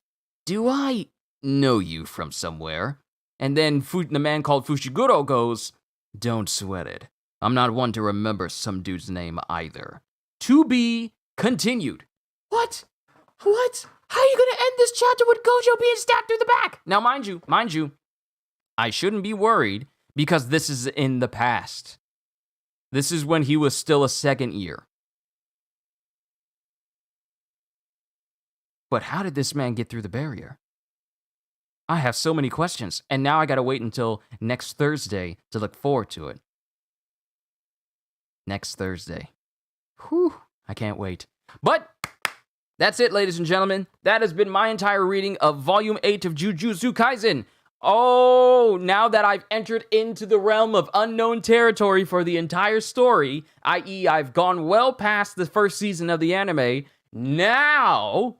do I know you from somewhere? And then the man called Fushiguro goes, don't sweat it. I'm not one to remember some dude's name either. To be continued. What? What? How are you going to end this chapter with Gojo being stabbed through the back? Now, mind you, I shouldn't be worried because this is in the past. This is when he was still a second year. But how did this man get through the barrier? I have so many questions, and now I gotta wait until next Thursday to look forward to it. Next Thursday. Whew, I can't wait. But that's it, ladies and gentlemen. That has been my entire reading of Volume 8 of Jujutsu Kaisen. Oh, now that I've entered into the realm of unknown territory for the entire story, i.e. I've gone well past the first season of the anime, now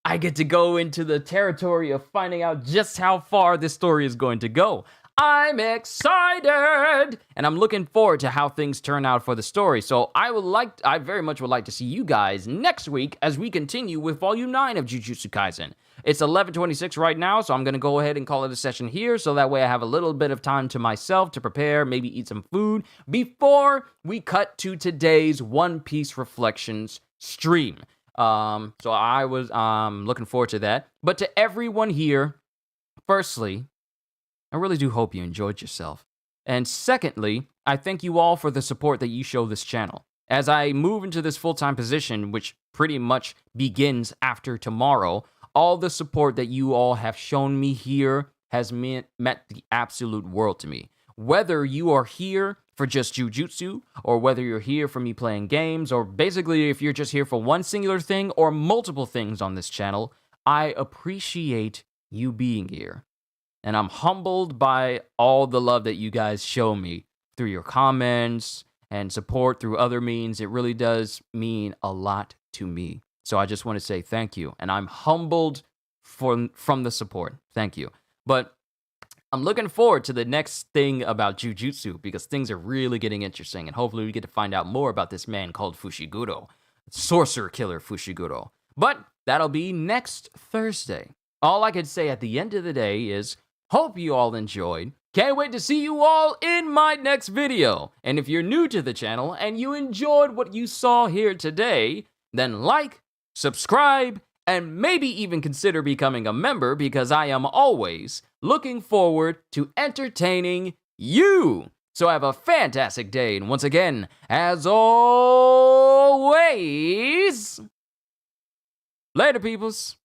I get to go into the territory of finding out just how far this story is going to go. I'm excited! And I'm looking forward to how things turn out for the story. So I very much would like to see you guys next week as we continue with Volume 9 of Jujutsu Kaisen. It's 11:26 right now, so I'm going to go ahead and call it a session here, so that way I have a little bit of time to myself to prepare, maybe eat some food, before we cut to today's One Piece Reflections stream. So I was looking forward to that. But to everyone here, firstly, I really do hope you enjoyed yourself. And secondly, I thank you all for the support that you show this channel. As I move into this full-time position, which pretty much begins after tomorrow, all the support that you all have shown me here has meant the absolute world to me. Whether you are here for just Jujutsu, or whether you're here for me playing games, or basically if you're just here for one singular thing or multiple things on this channel, I appreciate you being here. And I'm humbled by all the love that you guys show me through your comments and support through other means. It really does mean a lot to me. So I just want to say thank you. And I'm humbled from the support. Thank you. But I'm looking forward to the next thing about Jujutsu because things are really getting interesting. And hopefully we get to find out more about this man called Fushiguro. Sorcerer Killer Fushiguro. But that'll be next Thursday. All I can say at the end of the day is, hope you all enjoyed. Can't wait to see you all in my next video. And if you're new to the channel and you enjoyed what you saw here today, then like, subscribe, and maybe even consider becoming a member because I am always looking forward to entertaining you. So have a fantastic day. And once again, as always, later, peoples.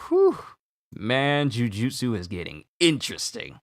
Whew. Man, Jujutsu is getting interesting.